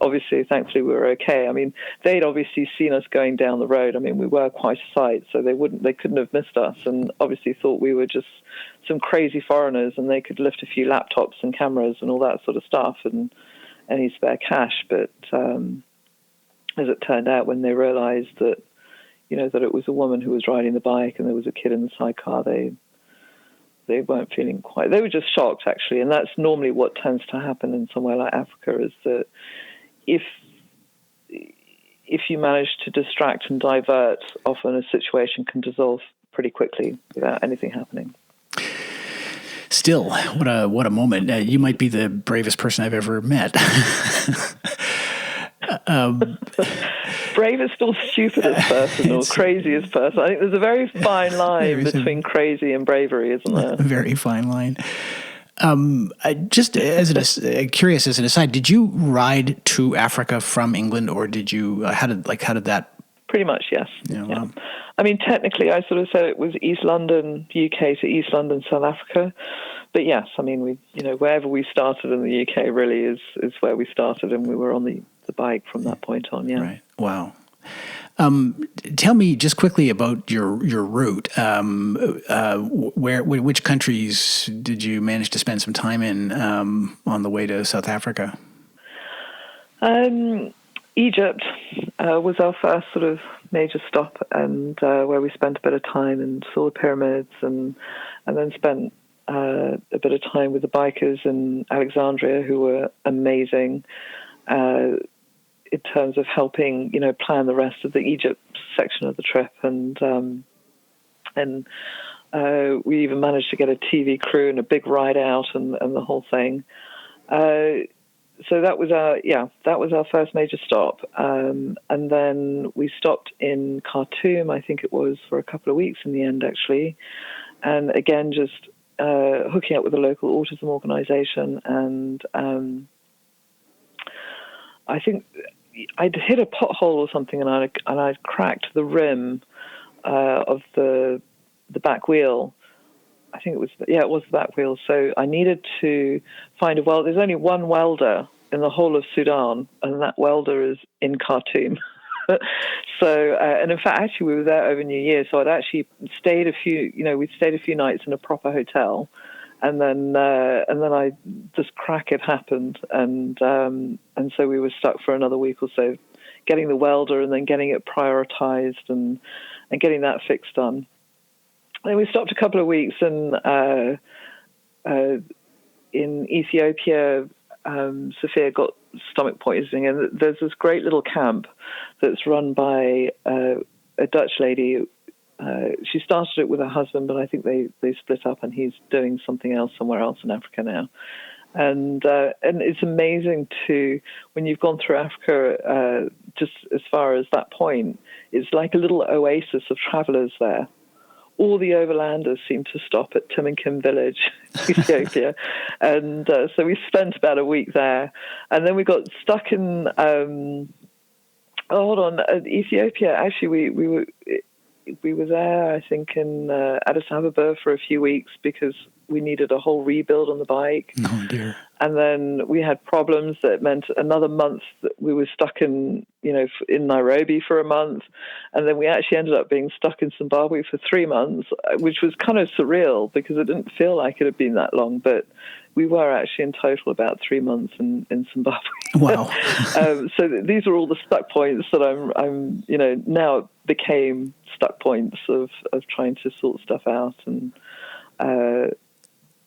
obviously, thankfully, we were okay. I mean, they'd obviously seen us going down the road. I mean, we were quite a sight, so they couldn't have missed us, and obviously thought we were just some crazy foreigners and they could lift a few laptops and cameras and all that sort of stuff and any spare cash. But as it turned out, when they realized that, that it was a woman who was riding the bike and there was a kid in the sidecar, they weren't feeling quite... They were just shocked, actually. And that's normally what tends to happen in somewhere like Africa, is that if you manage to distract and divert, often a situation can dissolve pretty quickly without anything happening. Still, what a moment. You might be the bravest person I've ever met. Bravest or stupidest person or craziest person. I think there's a very fine line between crazy and bravery, isn't there? A very fine line. Just curious as an aside, did you ride to Africa from England, or did you? How did that? Pretty much, yes. Yeah. Wow. I mean, technically, I sort of said it was East London, UK to East London, South Africa. But yes, I mean, we, wherever we started in the UK really is where we started, and we were on the bike from that point on. Yeah. Right. Wow. Tell me just quickly about your route. Which countries did you manage to spend some time in on the way to South Africa? Egypt was our first sort of major stop, and where we spent a bit of time and saw the pyramids, and then spent a bit of time with the bikers in Alexandria, who were amazing in terms of helping, plan the rest of the Egypt section of the trip, and we even managed to get a TV crew and a big ride out and the whole thing. So that was our first major stop, and then we stopped in Khartoum, I think it was, for a couple of weeks in the end, actually, and again just hooking up with a local autism organisation, and I think I'd hit a pothole or something, and I'd cracked the rim of the back wheel. I think it was the back wheel. So I needed to find a welder. There's only one welder in the whole of Sudan, and that welder is in Khartoum. So, and in fact, actually, we were there over New Year. So I'd actually stayed we'd stayed a few nights in a proper hotel, and then this crack had happened, and so we were stuck for another week or so, getting the welder and then getting it prioritized and getting that fix done. Then we stopped a couple of weeks in Ethiopia. Sofia got stomach poisoning, and there's this great little camp that's run by a Dutch lady. She started it with her husband, but I think they split up, and he's doing something else somewhere else in Africa now. And it's amazing when you've gone through Africa, just as far as that point, it's like a little oasis of travelers there. All the overlanders seem to stop at Timinkim village, Ethiopia. And so we spent about a week there. And then we got stuck in, Ethiopia. Actually, we were there, I think, in Addis Ababa for a few weeks because we needed a whole rebuild on the bike. Oh, dear. And then we had problems that meant another month that we were stuck in Nairobi for a month. And then we actually ended up being stuck in Zimbabwe for 3 months, which was kind of surreal because it didn't feel like it had been that long. But we were actually in total about 3 months in Zimbabwe. Wow. So these are all the stuck points that I'm now it became stuck points of trying to sort stuff out. And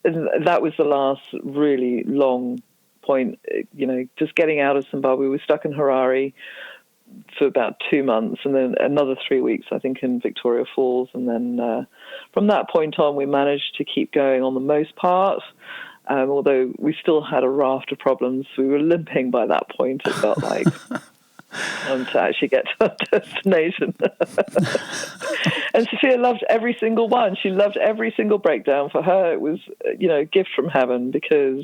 that was the last really long point, just getting out of Zimbabwe. We were stuck in Harare for about 2 months, and then another 3 weeks, I think, in Victoria Falls. And then from that point on, we managed to keep going on the most part, although we still had a raft of problems. We were limping by that point, it felt like, to actually get to our destination. And Sofia loved every single one. She loved every single breakdown. For her, it was, a gift from heaven because,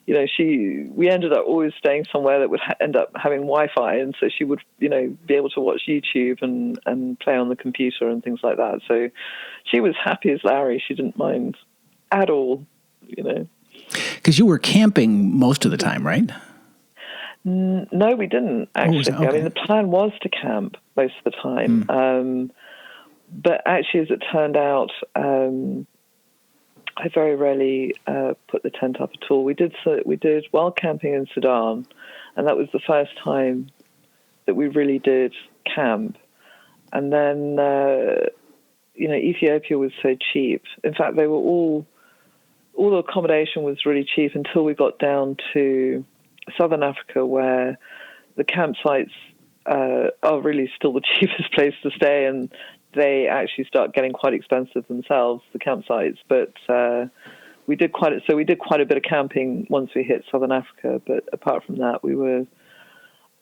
we ended up always staying somewhere that would end up having Wi-Fi, and so she would, be able to watch YouTube and play on the computer and things like that. So she was happy as Larry. She didn't mind at all, Because you were camping most of the time, right? No, we didn't, actually. Okay. I mean, the plan was to camp most of the time. But actually, as it turned out, I very rarely put the tent up at all. We did while camping in Sudan, and that was the first time that we really did camp. And then, Ethiopia was so cheap. In fact, they were all the accommodation was really cheap until we got down to Southern Africa, where the campsites are really still the cheapest place to stay, and they actually start getting quite expensive themselves, the campsites. But we did quite a bit of camping once we hit Southern Africa. But apart from that, we were,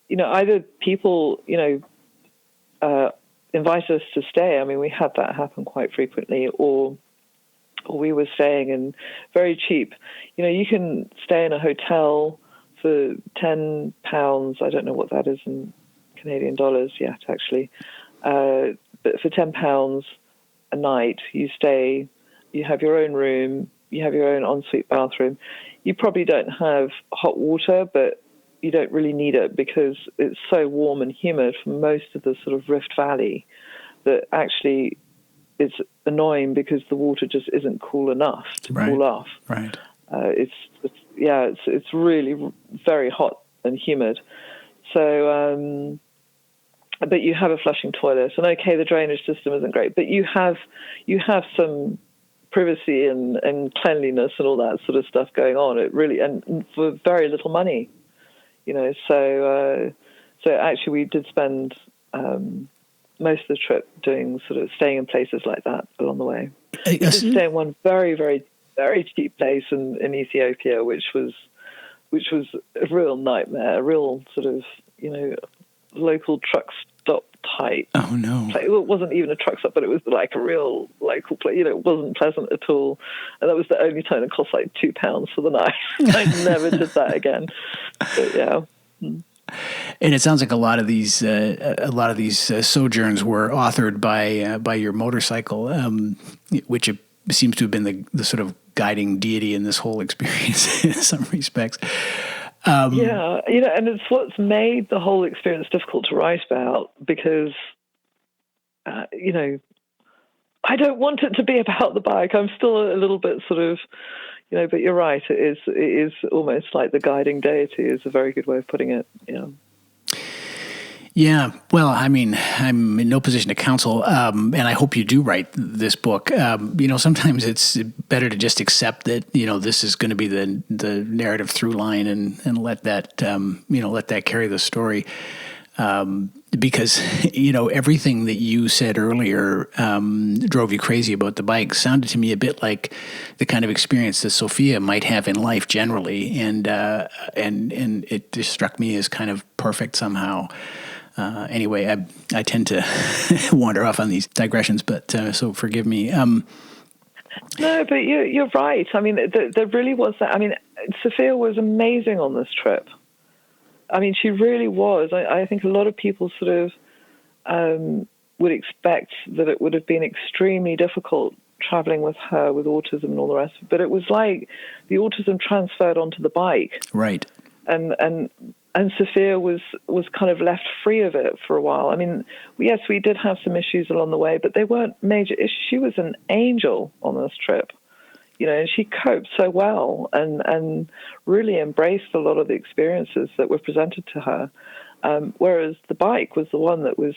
either people, invited us to stay. I mean, we had that happen quite frequently, or we were staying in very cheap. You can stay in a hotel for £10. I don't know what that is in Canadian dollars yet, actually. But for £10 a night, you stay, you have your own room, you have your own ensuite bathroom. You probably don't have hot water, but you don't really need it because it's so warm and humid for most of the sort of Rift Valley that actually it's annoying because the water just isn't cool enough to cool off. Right. It's really very hot and humid. So, but you have a flushing toilet, and okay, the drainage system isn't great, but you have some privacy and cleanliness and all that sort of stuff going on. It really, and for very little money, So actually, we did spend most of the trip doing sort of staying in places like that along the way. We did stay in one very, very, very cheap place in Ethiopia, which was a real nightmare, a real sort of local truck stop type. Oh no! Place. Well, it wasn't even a truck stop, but it was like a real local place. It wasn't pleasant at all, and that was the only time it cost like £2 for the night. I never did that again. But yeah. And it sounds like a lot of these sojourns were authored by your motorcycle, which seems to have been the sort of guiding deity in this whole experience in some respects. And it's what's made the whole experience difficult to write about because, I don't want it to be about the bike. I'm still a little bit sort of, but you're right. It is almost like the guiding deity is a very good way of putting it. Yeah. Yeah. Well, I mean, I'm in no position to counsel, and I hope you do write this book. Sometimes it's better to just accept that, this is going to be the narrative through line and let that carry the story. Because, everything that you said earlier drove you crazy about the bike sounded to me a bit like the kind of experience that Sofia might have in life generally. And it just struck me as kind of perfect somehow. Anyway, I tend to wander off on these digressions, but so forgive me. No, but you're right. I mean, there really was that. I mean, Sofia was amazing on this trip. I mean, she really was. I think a lot of people sort of would expect that it would have been extremely difficult traveling with her with autism and all the rest. But it was like the autism transferred onto the bike. Right. And Sofia was kind of left free of it for a while. I mean, yes, we did have some issues along the way, but they weren't major issues. She was an angel on this trip, and she coped so well and really embraced a lot of the experiences that were presented to her. Whereas the bike was the one that was,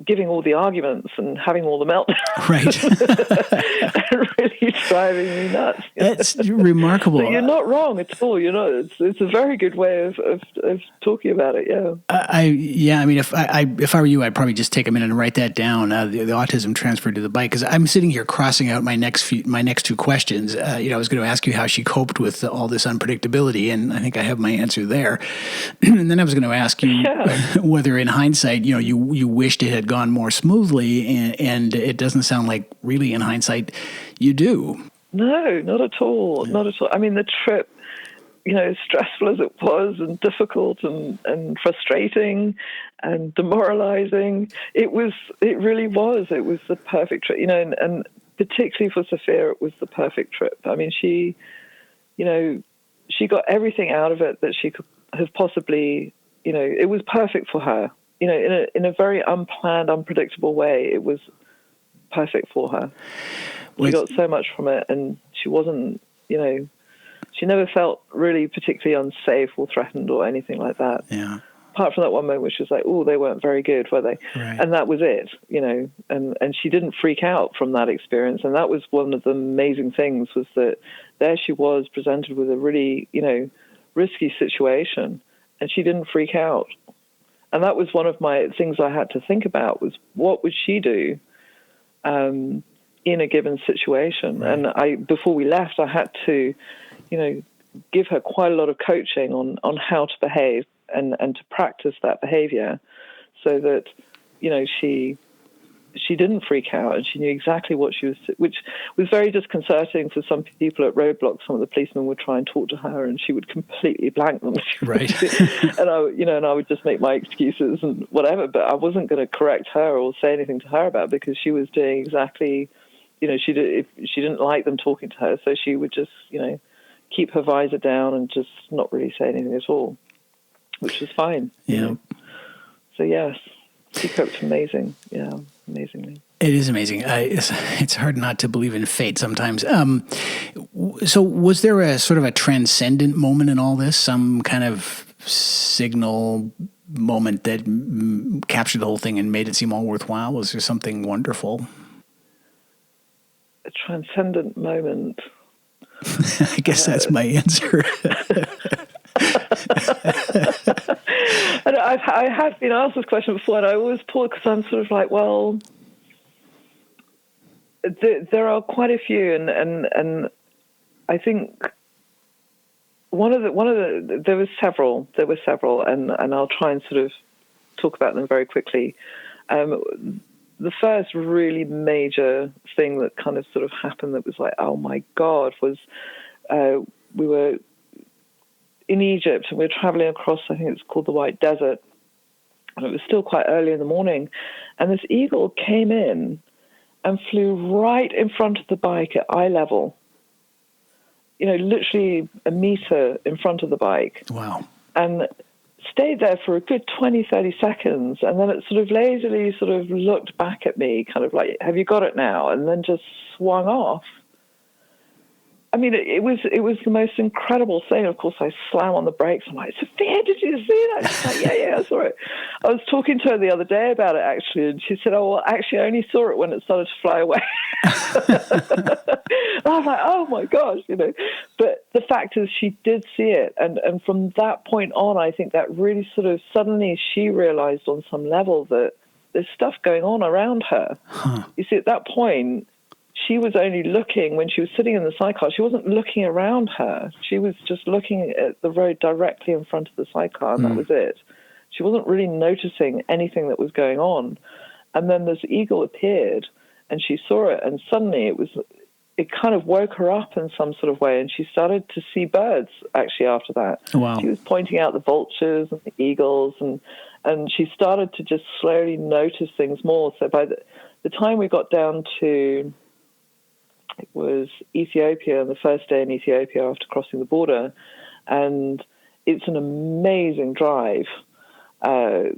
giving all the arguments and having all the meltdowns. Right. And really driving me nuts. That's remarkable. So you're not wrong at all. It's a very good way of talking about it. Yeah. I mean, if I were you, I'd probably just take a minute and write that down. The autism transferred to the bike, because I'm sitting here crossing out my next two questions. I was going to ask you how she coped with all this unpredictability, and I think I have my answer there. And then I was going to ask you whether, in hindsight, you wished it had gone more smoothly, and it doesn't sound like really in hindsight you do. No, not at all. Not at all. I mean, the trip, as stressful as it was and difficult and frustrating and demoralizing, it really was. It was the perfect trip, and particularly for Sofia, it was the perfect trip. I mean, she got everything out of it that she could have possibly, it was perfect for her. In a very unplanned, unpredictable way, it was perfect for her. She got so much from it, and she wasn't, she never felt really particularly unsafe or threatened or anything like that. Yeah. Apart from that one moment, which was like, oh, they weren't very good, were they? Right. And that was it, and she didn't freak out from that experience. And that was one of the amazing things, was that there she was presented with a really, risky situation, and she didn't freak out. And that was one of my things I had to think about, was what would she do in a given situation? Right. And before we left, I had to, give her quite a lot of coaching on how to behave and to practice that behavior, so that, she didn't freak out, and she knew exactly what she was, which was very disconcerting for some people at roadblocks. Some of the policemen would try and talk to her, and she would completely blank them. Right. And I would just make my excuses and whatever, but I wasn't going to correct her or say anything to her about it, because she was doing exactly, she didn't like them talking to her, so she would just, keep her visor down and just not really say anything at all, which was fine. Yeah. So yes, she coped amazingly. It is amazing. It's hard not to believe in fate sometimes. So was there a sort of a transcendent moment in all this? Some kind of signal moment that captured the whole thing and made it seem all worthwhile? Was there something wonderful? A transcendent moment. I guess that's my answer. And I have been asked this question before, and I always pause because I'm sort of like, well, there are quite a few, and I think there were several, and I'll try and sort of talk about them very quickly. The first really major thing that kind of sort of happened that was like, oh my God, was we were in Egypt and we were traveling across, I think it's called the White Desert, and it was still quite early in the morning, and this eagle came in and flew right in front of the bike at eye level, literally a meter in front of the bike. Wow. And stayed there for a good 20, 30 seconds, and then it sort of lazily sort of looked back at me, kind of like, have you got it now? And then just swung off. I mean, it was the most incredible thing. Of course, I slam on the brakes. I'm like, Sophia, did you see that? She's like, yeah, I saw it. I was talking to her the other day about it, actually, and she said, oh, well, actually, I only saw it when it started to fly away. I was like, oh, my gosh, But the fact is she did see it. And from that point on, I think that really sort of suddenly she realized on some level that there's stuff going on around her. Huh. You see, at that point, she was only looking, when she was sitting in the sidecar, she wasn't looking around her. She was just looking at the road directly in front of the sidecar, and that was it. She wasn't really noticing anything that was going on. And then this eagle appeared, and she saw it, and suddenly it kind of woke her up in some sort of way, and she started to see birds, actually, after that. Wow. She was pointing out the vultures and the eagles, and she started to just slowly notice things more. So by the time we got down to... it was Ethiopia, the first day in Ethiopia after crossing the border, and it's an amazing drive. I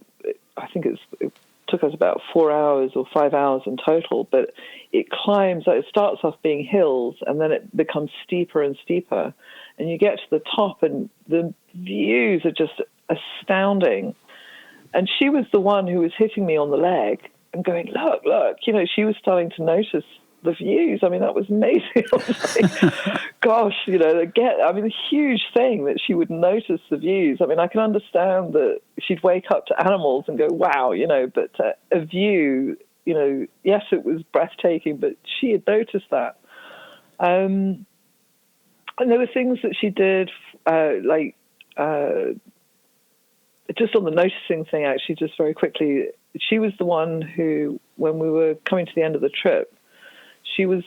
think it took us about 4 hours or 5 hours in total, but it climbs, it starts off being hills, and then it becomes steeper and steeper, and you get to the top, and the views are just astounding. And she was the one who was hitting me on the leg and going, look, she was starting to notice the views. I mean, that was amazing. I was like, gosh, a huge thing that she would notice the views. I mean, I can understand that she'd wake up to animals and go, wow, but a view, yes, it was breathtaking, but she had noticed that. And there were things that she did, just on the noticing thing, actually, just very quickly, she was the one who, when we were coming to the end of the trip, she was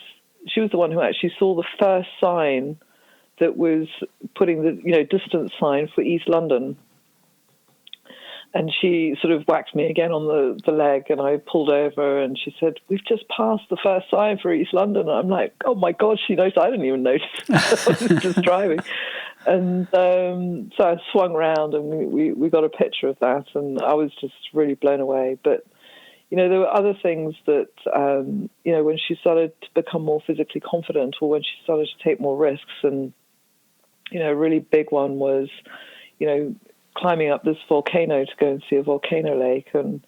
the one who actually saw the first sign that was putting the distance sign for East London, and she sort of whacked me again on the leg, and I pulled over, and she said, "We've just passed the first sign for East London." And I'm like, "Oh my God, she knows! I didn't even notice. I was just driving." And so I swung around, and we got a picture of that, and I was just really blown away. But there were other things that, when she started to become more physically confident, or when she started to take more risks. And, a really big one was, climbing up this volcano to go and see a volcano lake. And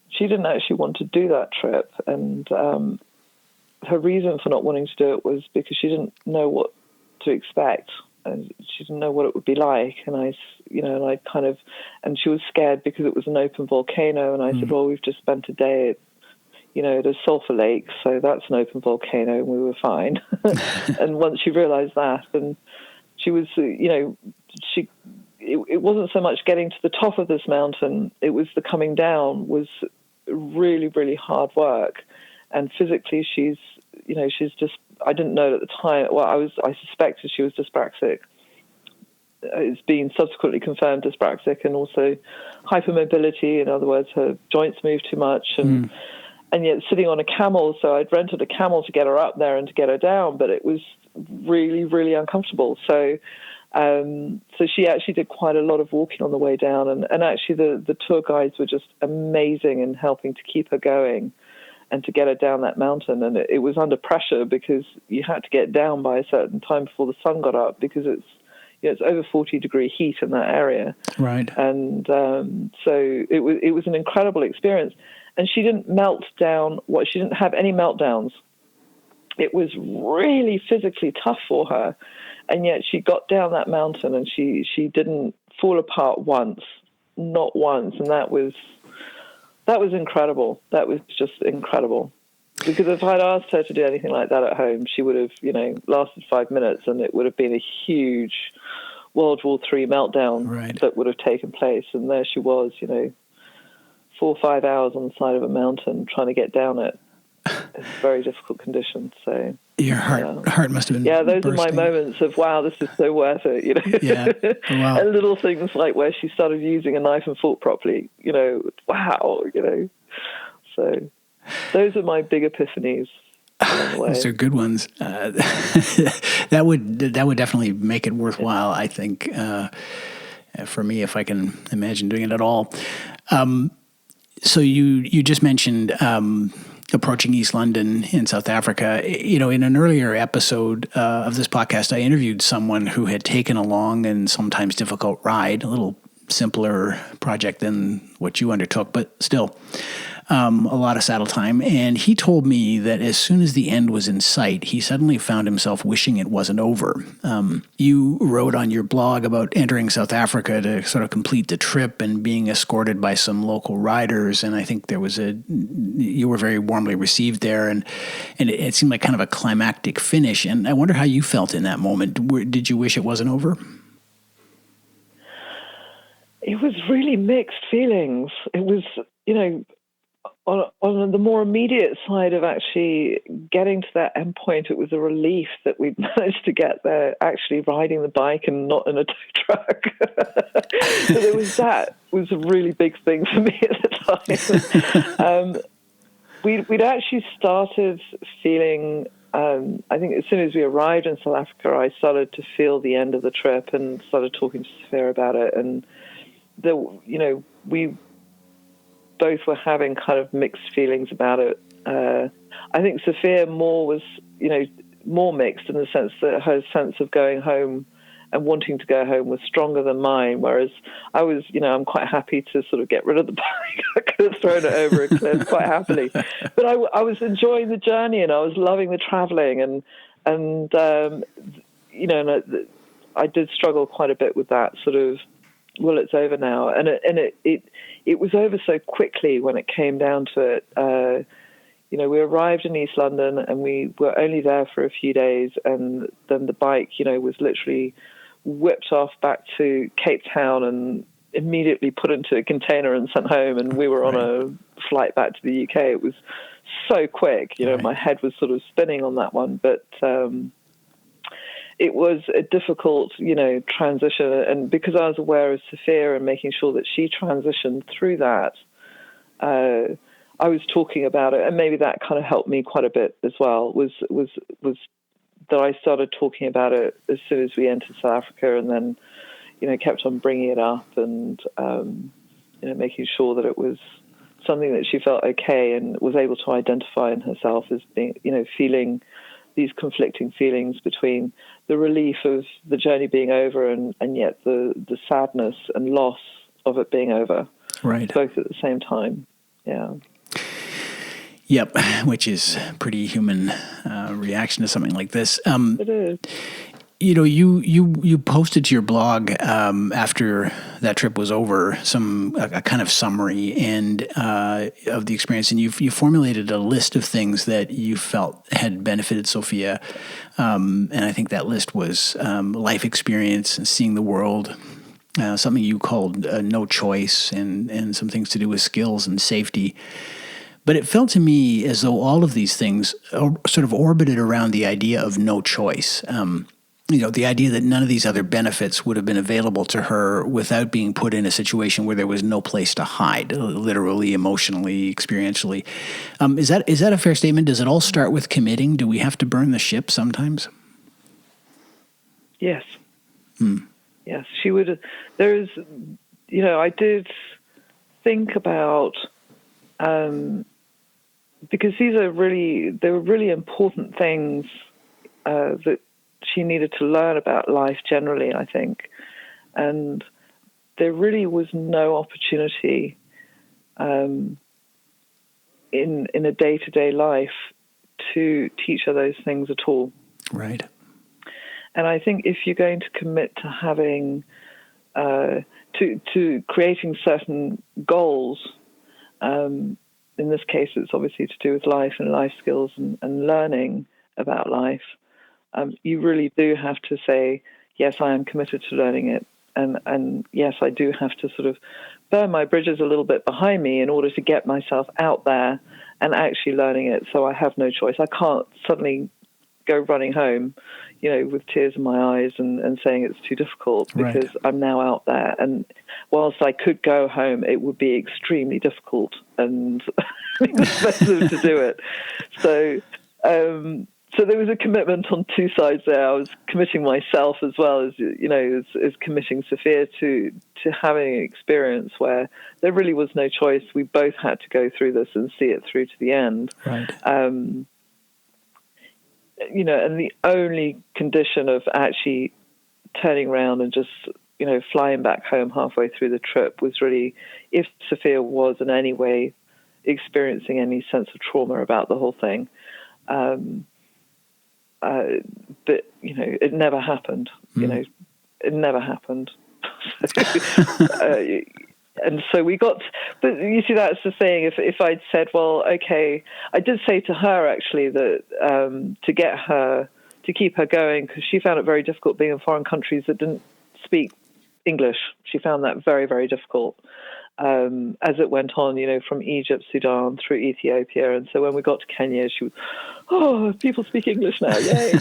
she didn't actually want to do that trip. And her reason for not wanting to do it was because she didn't know what to expect. And she didn't know what it would be like, and and she was scared because it was an open volcano. And I said, well, we've just spent a day at a sulfur lake, so that's an open volcano, and we were fine. And once she realized that, and she was, it wasn't so much getting to the top of this mountain; it was the coming down was really, really hard work. And physically, she's just, I didn't know at the time, well, I suspected she was dyspraxic. It's been subsequently confirmed dyspraxic, and also hypermobility. In other words, her joints move too much, and yet sitting on a camel. So I'd rented a camel to get her up there and to get her down, but it was really, really uncomfortable. So she actually did quite a lot of walking on the way down, and actually the tour guides were just amazing in helping to keep her going and to get her down that mountain. And it was under pressure because you had to get down by a certain time before the sun got up, because it's over 40-degree heat in that area. Right. And so it was an incredible experience. And she didn't melt down. She didn't have any meltdowns. It was really physically tough for her, and yet she got down that mountain and she didn't fall apart once, not once, and that was incredible. That was just incredible. Because if I'd asked her to do anything like that at home, she would have, lasted 5 minutes, and it would have been a huge World War III meltdown that would have taken place. And there she was, 4 or 5 hours on the side of a mountain trying to get down it. It's very difficult conditions. So your heart must have been those bursting. are my moments of, wow, this is so worth it, Yeah. Wow. And little things like where she started using a knife and fork properly, wow, So those are my big epiphanies along the way. Those are good ones. That would definitely make it worthwhile, I think, for me, if I can imagine doing it at all. So you just mentioned approaching East London in South Africa. In an earlier episode of this podcast, I interviewed someone who had taken a long and sometimes difficult ride, a little simpler project than what you undertook, but still a lot of saddle time. And he told me that as soon as the end was in sight, he suddenly found himself wishing it wasn't over. You wrote on your blog about entering South Africa to sort of complete the trip and being escorted by some local riders. And I think you were very warmly received there. And it seemed like kind of a climactic finish. And I wonder how you felt in that moment. Did you wish it wasn't over? It was really mixed feelings. It was, on the more immediate side of actually getting to that end point, it was a relief that we'd managed to get there, actually riding the bike and not in a tow truck. So that was a really big thing for me at the time. We'd actually started feeling, I think as soon as we arrived in South Africa, I started to feel the end of the trip and started talking to Sofia about it. And we both were having kind of mixed feelings about it. I think Sofia was more mixed in the sense that her sense of going home and wanting to go home was stronger than mine, whereas I was, I'm quite happy to sort of get rid of the bike. I could have thrown it over a cliff quite happily. But I was enjoying the journey, and I was loving the traveling, and I did struggle quite a bit with that sort of, well, it's over now. And it was over so quickly when it came down to it. We arrived in East London and we were only there for a few days, and then the bike, was literally whipped off back to Cape Town and immediately put into a container and sent home, and we were on a flight back to the UK. It was so quick, my head was sort of spinning on that one, but it was a difficult, transition. And because I was aware of Sofia and making sure that she transitioned through that, I was talking about it, and maybe that kind of helped me quite a bit as well, was that I started talking about it as soon as we entered South Africa, and then, kept on bringing it up and, making sure that it was something that she felt okay and was able to identify in herself as being, feeling these conflicting feelings between the relief of the journey being over and yet the sadness and loss of it being over. Right. Both at the same time. Yeah. Yep, which is pretty human reaction to something like this. It is. You posted to your blog after that trip was over a kind of summary of the experience, and you formulated a list of things that you felt had benefited Sofia, and I think that list was life experience and seeing the world, something you called no choice, and some things to do with skills and safety. But it felt to me as though all of these things sort of orbited around the idea of no choice. The idea that none of these other benefits would have been available to her without being put in a situation where there was no place to hide, literally, emotionally, experientially. Is that a fair statement? Does it all start with committing? Do we have to burn the ship sometimes? Yes. Yes, she would. There is, I did think about, because they were really important things that she needed to learn about life generally, I think. And there really was no opportunity in a day-to-day life to teach her those things at all. Right. And I think if you're going to commit to having, to creating certain goals, in this case it's obviously to do with life and life skills and learning about life, you really do have to say, yes, I am committed to learning it. And yes, I do have to sort of burn my bridges a little bit behind me in order to get myself out there and actually learning it. So I have no choice. I can't suddenly go running home, with tears in my eyes and saying it's too difficult, because I'm now out there. And whilst I could go home, it would be extremely difficult and expensive to do it. So there was a commitment on two sides there. I was committing myself as well as committing Sofia to having an experience where there really was no choice. We both had to go through this and see it through to the end. Right. And the only condition of actually turning around and just, flying back home halfway through the trip was really if Sofia was in any way experiencing any sense of trauma about the whole thing. But, it never happened. It never happened. And so we got, but you see, that's the thing. If I'd said, well, okay, I did say to her actually that to get her, to keep her going, because she found it very difficult being in foreign countries that didn't speak English. She found that very, very difficult as it went on, from Egypt, Sudan, through Ethiopia. And so when we got to Kenya, she was, people speak English now, yay.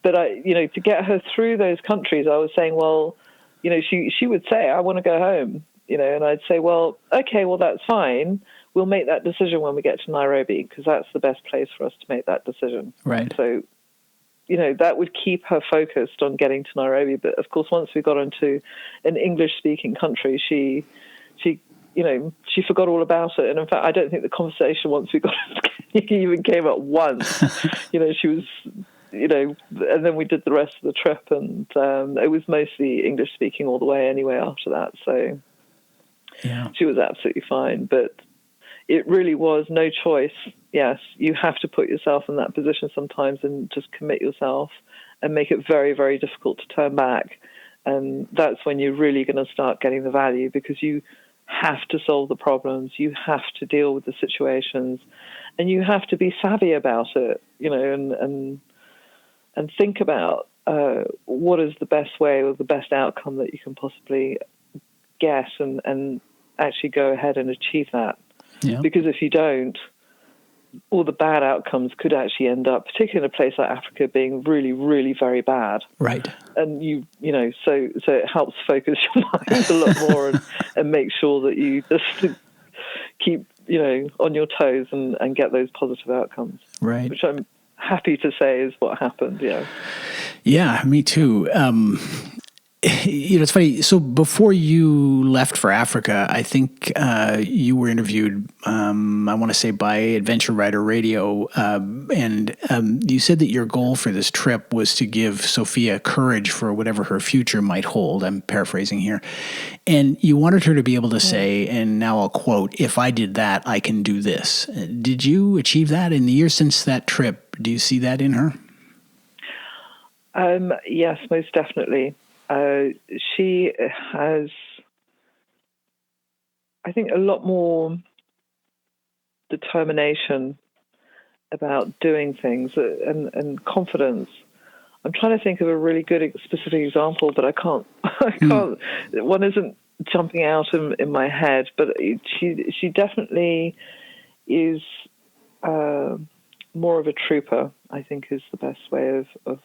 But to get her through those countries, I was saying, well, she would say, I want to go home. And I'd say, well, okay, well, that's fine. We'll make that decision when we get to Nairobi, because that's the best place for us to make that decision. Right. So, that would keep her focused on getting to Nairobi. But, of course, once we got into an English-speaking country, she forgot all about it. And, in fact, I don't think the conversation once we got into Kenya even came up once. She was... and then we did the rest of the trip, and it was mostly English speaking all the way anyway after that. So she was absolutely fine, but it really was no choice. Yes, you have to put yourself in that position sometimes and just commit yourself and make it very, very difficult to turn back. And that's when you're really going to start getting the value, because you have to solve the problems, you have to deal with the situations, and you have to be savvy about it, and think about what is the best way or the best outcome that you can possibly get, and actually go ahead and achieve that. Yeah. Because if you don't, all the bad outcomes could actually end up, particularly in a place like Africa, being really, really very bad. Right. And so it helps focus your mind a lot more and make sure that you just keep, on your toes and get those positive outcomes. Right. Which I'm happy to say is what happened. Yeah, me too. It's funny. So before you left for Africa, I think you were interviewed, I want to say by Adventure Rider Radio, and you said that your goal for this trip was to give Sofia courage for whatever her future might hold. I'm paraphrasing here. And you wanted her to be able to say, and now I'll quote, "If I did that, I can do this." Did you achieve that in the years since that trip? Do you see that in her? Yes, most definitely. She has, I think, a lot more determination about doing things and confidence. I'm trying to think of a really good specific example, but I can't. One isn't jumping out in my head, but she definitely is more of a trooper, I think, is the best way of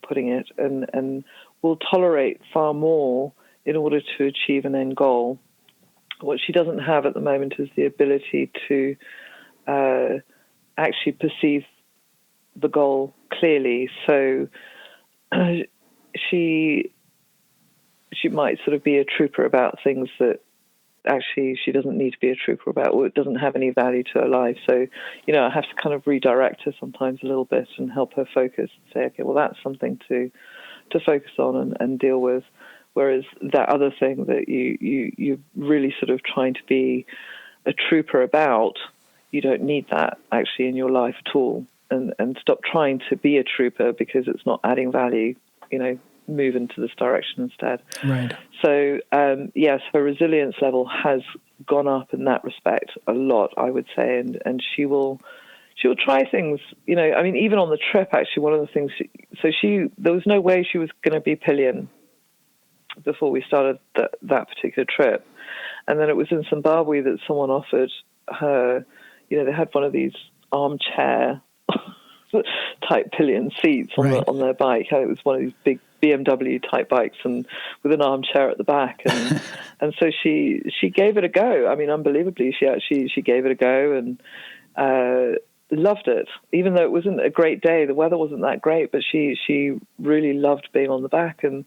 putting it, and will tolerate far more in order to achieve an end goal. What she doesn't have at the moment is the ability to actually perceive the goal clearly. So she might sort of be a trooper about things that actually she doesn't need to be a trooper about, or it doesn't have any value to her life. So, I have to kind of redirect her sometimes a little bit and help her focus and say, okay, well, that's something to focus on and deal with. Whereas that other thing that you're really sort of trying to be a trooper about, you don't need that actually in your life at all. And stop trying to be a trooper because it's not adding value, move into this direction instead. Right. So, yes, her resilience level has gone up in that respect a lot, I would say, and she will try things, even on the trip, actually, one of the things, there was no way she was going to be pillion before we started that particular trip. And then it was in Zimbabwe that someone offered her, they had one of these armchair type pillion seats on their bike. It was one of these big BMW type bikes and with an armchair at the back. And and so she gave it a go. I mean, unbelievably, she gave it a go and loved it, even though it wasn't a great day. The weather wasn't that great, but she really loved being on the back. And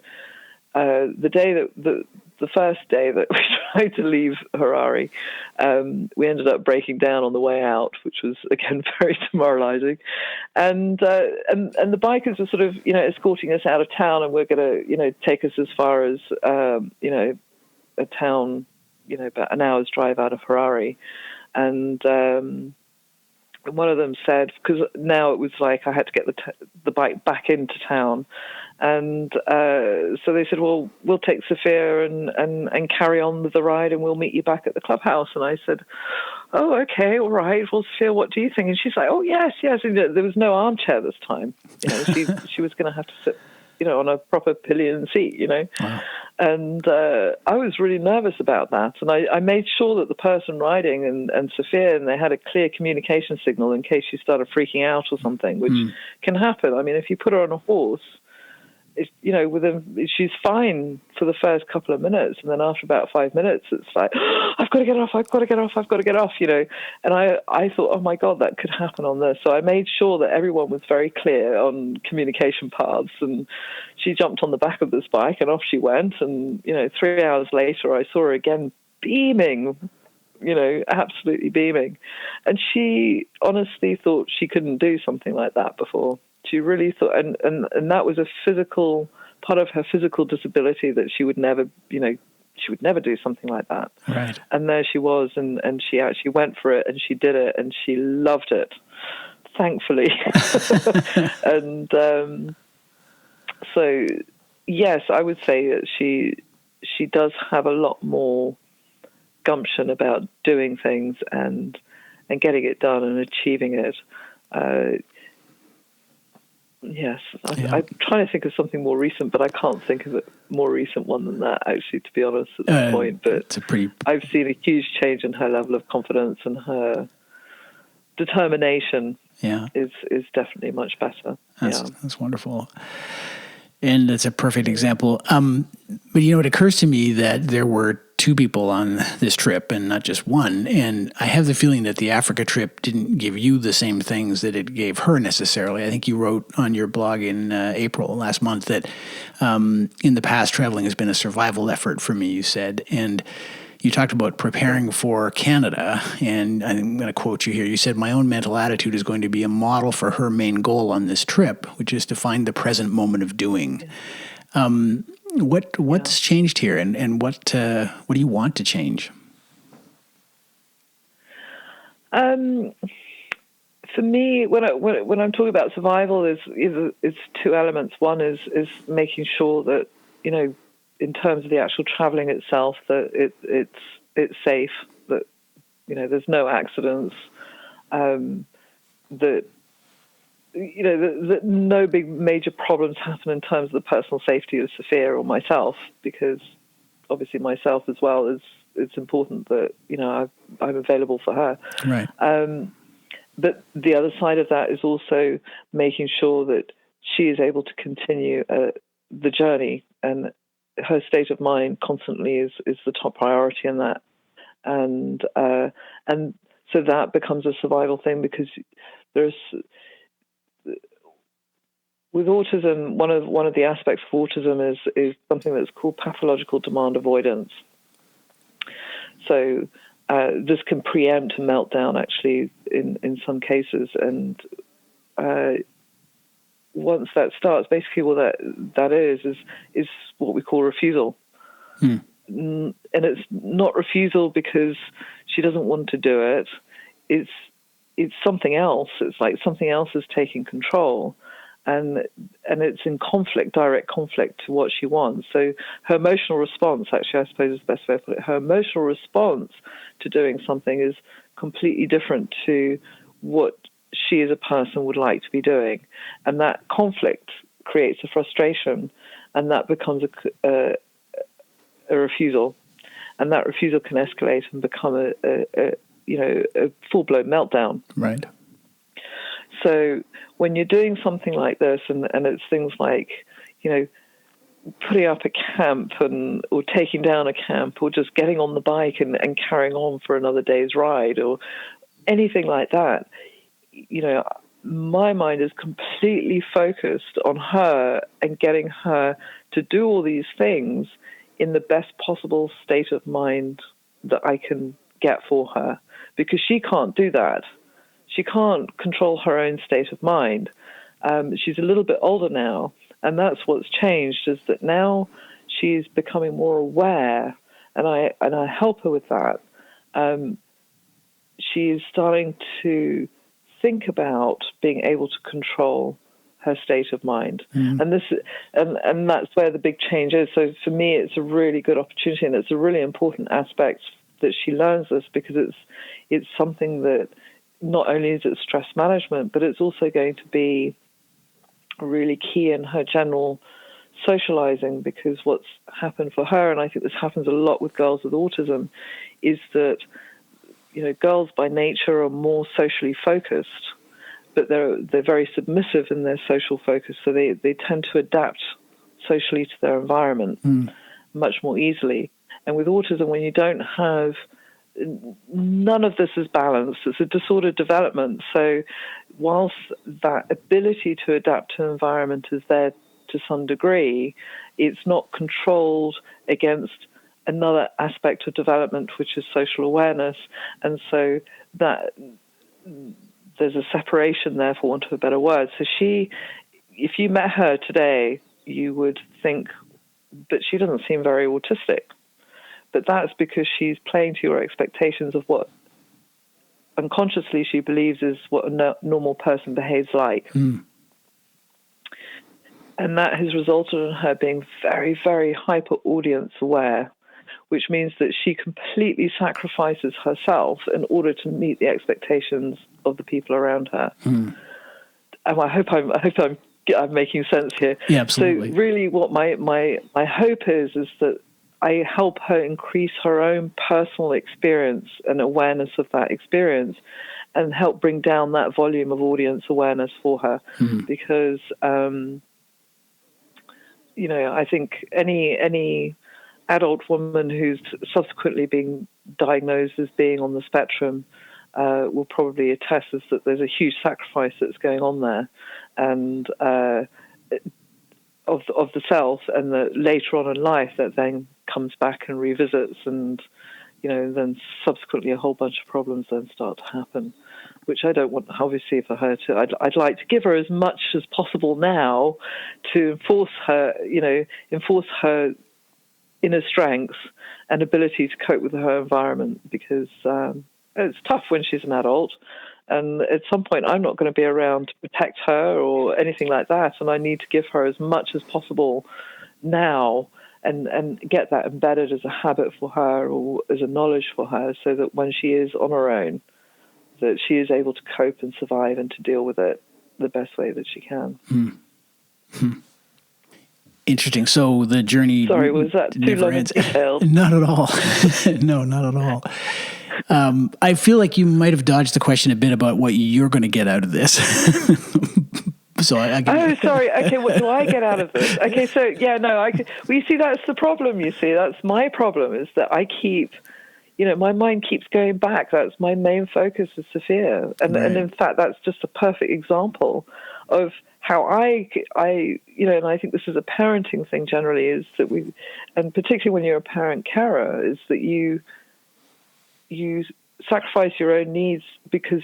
the first day that we tried to leave Harare, we ended up breaking down on the way out, which was again very demoralizing. And the bikers were sort of escorting us out of town, and we're going to take us as far as a town about an hour's drive out of Harare. And one of them said, because now it was like I had to get the bike back into town. And so they said, well, we'll take Sofia and carry on with the ride, and we'll meet you back at the clubhouse. And I said, oh, okay, all right. Well, Sofia, what do you think? And she's like, oh, yes. And there was no armchair this time. She was going to have to sit, on a proper pillion seat, Wow. And I was really nervous about that. And I made sure that the person riding and Sofia, and they had a clear communication signal in case she started freaking out or something, which can happen. I mean, if you put her on a horse, she's fine for the first couple of minutes, and then after about 5 minutes, it's like, I've got to get off, And I thought, oh my God, that could happen on this. So I made sure that everyone was very clear on communication paths, and she jumped on the back of this bike, and off she went. And 3 hours later, I saw her again beaming, absolutely beaming, and she honestly thought she couldn't do something like that before. She really thought, and that was a physical part of her physical disability, that she would never, she would never do something like that. Right. And there she was, and she actually went for it, and she did it, and she loved it, thankfully. And so, yes, I would say that she does have a lot more gumption about doing things and getting it done and achieving it. Yes, I'm trying to think of something more recent, but I can't think of a more recent one than that, actually, to be honest, at this point. But I've seen a huge change in her level of confidence, and her determination is definitely much better. That's wonderful. And it's a perfect example. But, it occurs to me that there were two people on this trip and not just one. And I have the feeling that the Africa trip didn't give you the same things that it gave her necessarily. I think you wrote on your blog in April last month that in the past, traveling has been a survival effort for me, you said. And you talked about preparing for Canada, and I'm going to quote you here. You said, my own mental attitude is going to be a model for her main goal on this trip, which is to find the present moment of doing. What's changed here, and what do you want to change? For me, when I'm talking about survival, is two elements. One is making sure that, in terms of the actual traveling itself, that it's safe, that there's no accidents, that that no big major problems happen in terms of the personal safety of Sofia or myself, because obviously myself as well it's important that I'm available for her. Right. But the other side of that is also making sure that she is able to continue the journey, and her state of mind constantly is the top priority in that. And so that becomes a survival thing, because with autism, one of the aspects of autism is something that's called pathological demand avoidance. So this can preempt a meltdown, actually, in some cases. And once that starts, basically what that is what we call refusal. And it's not refusal because she doesn't want to do it. It's something else. It's like something else is taking control. And it's in conflict, direct conflict to what she wants. So her emotional response, actually, I suppose is the best way to put it, her emotional response to doing something is completely different to what she as a person would like to be doing. And that conflict creates a frustration, and that becomes a refusal. And that refusal can escalate and become a full-blown meltdown. Right. So when you're doing something like this, and it's things like, putting up a camp or taking down a camp, or just getting on the bike and carrying on for another day's ride, or anything like that, my mind is completely focused on her and getting her to do all these things in the best possible state of mind that I can get for her, because she can't do that. She can't control her own state of mind. She's a little bit older now, and that's what's changed, is that now she's becoming more aware, and I help her with that. She's starting to think about being able to control her state of mind. And that's where the big change is. So for me, it's a really good opportunity, and it's a really important aspect that she learns this, because it's something that not only is it stress management, but it's also going to be really key in her general socializing, because what's happened for her, and I think this happens a lot with girls with autism, is that, girls by nature are more socially focused, but they're very submissive in their social focus, so they tend to adapt socially to their environment much more easily. And with autism, when you don't have none of this is balanced. It's a disordered development. So whilst that ability to adapt to environment is there to some degree, it's not controlled against another aspect of development, which is social awareness. And so that there's a separation there, for want of a better word. So if you met her today, you would think that she doesn't seem very autistic. But that's because she's playing to your expectations of what unconsciously she believes is what a normal person behaves like. And that has resulted in her being very, very hyper audience aware, which means that she completely sacrifices herself in order to meet the expectations of the people around her. And I hope I'm making sense here. Yeah, absolutely. So really what my hope is that I help her increase her own personal experience and awareness of that experience, and help bring down that volume of audience awareness for her. Because, I think any adult woman who's subsequently been diagnosed as being on the spectrum will probably attest that there's a huge sacrifice that's going on there, and of the self, and that later on in life that then comes back and revisits, and then subsequently a whole bunch of problems then start to happen, which I don't want, obviously, for her to. I'd like to give her as much as possible now to enforce her inner strength and ability to cope with her environment, because it's tough when she's an adult. And at some point, I'm not going to be around to protect her or anything like that. And I need to give her as much as possible now, and get that embedded as a habit for her, or as a knowledge for her, so that when she is on her own, that she is able to cope and survive and to deal with it the best way that she can. Interesting. So the journey... Sorry, was that too long and detailed? Not at all. No, not at all. I feel like you might have dodged the question a bit about what you're going to get out of this. Sorry. Okay, what do I get out of this? Okay, so, you see, that's the problem, you see. That's my problem, is that I keep... my mind keeps going back. That's my main focus is Sofia. And in fact, that's just a perfect example of how I, and I think this is a parenting thing generally, is that and particularly when you're a parent carer, is that you sacrifice your own needs because,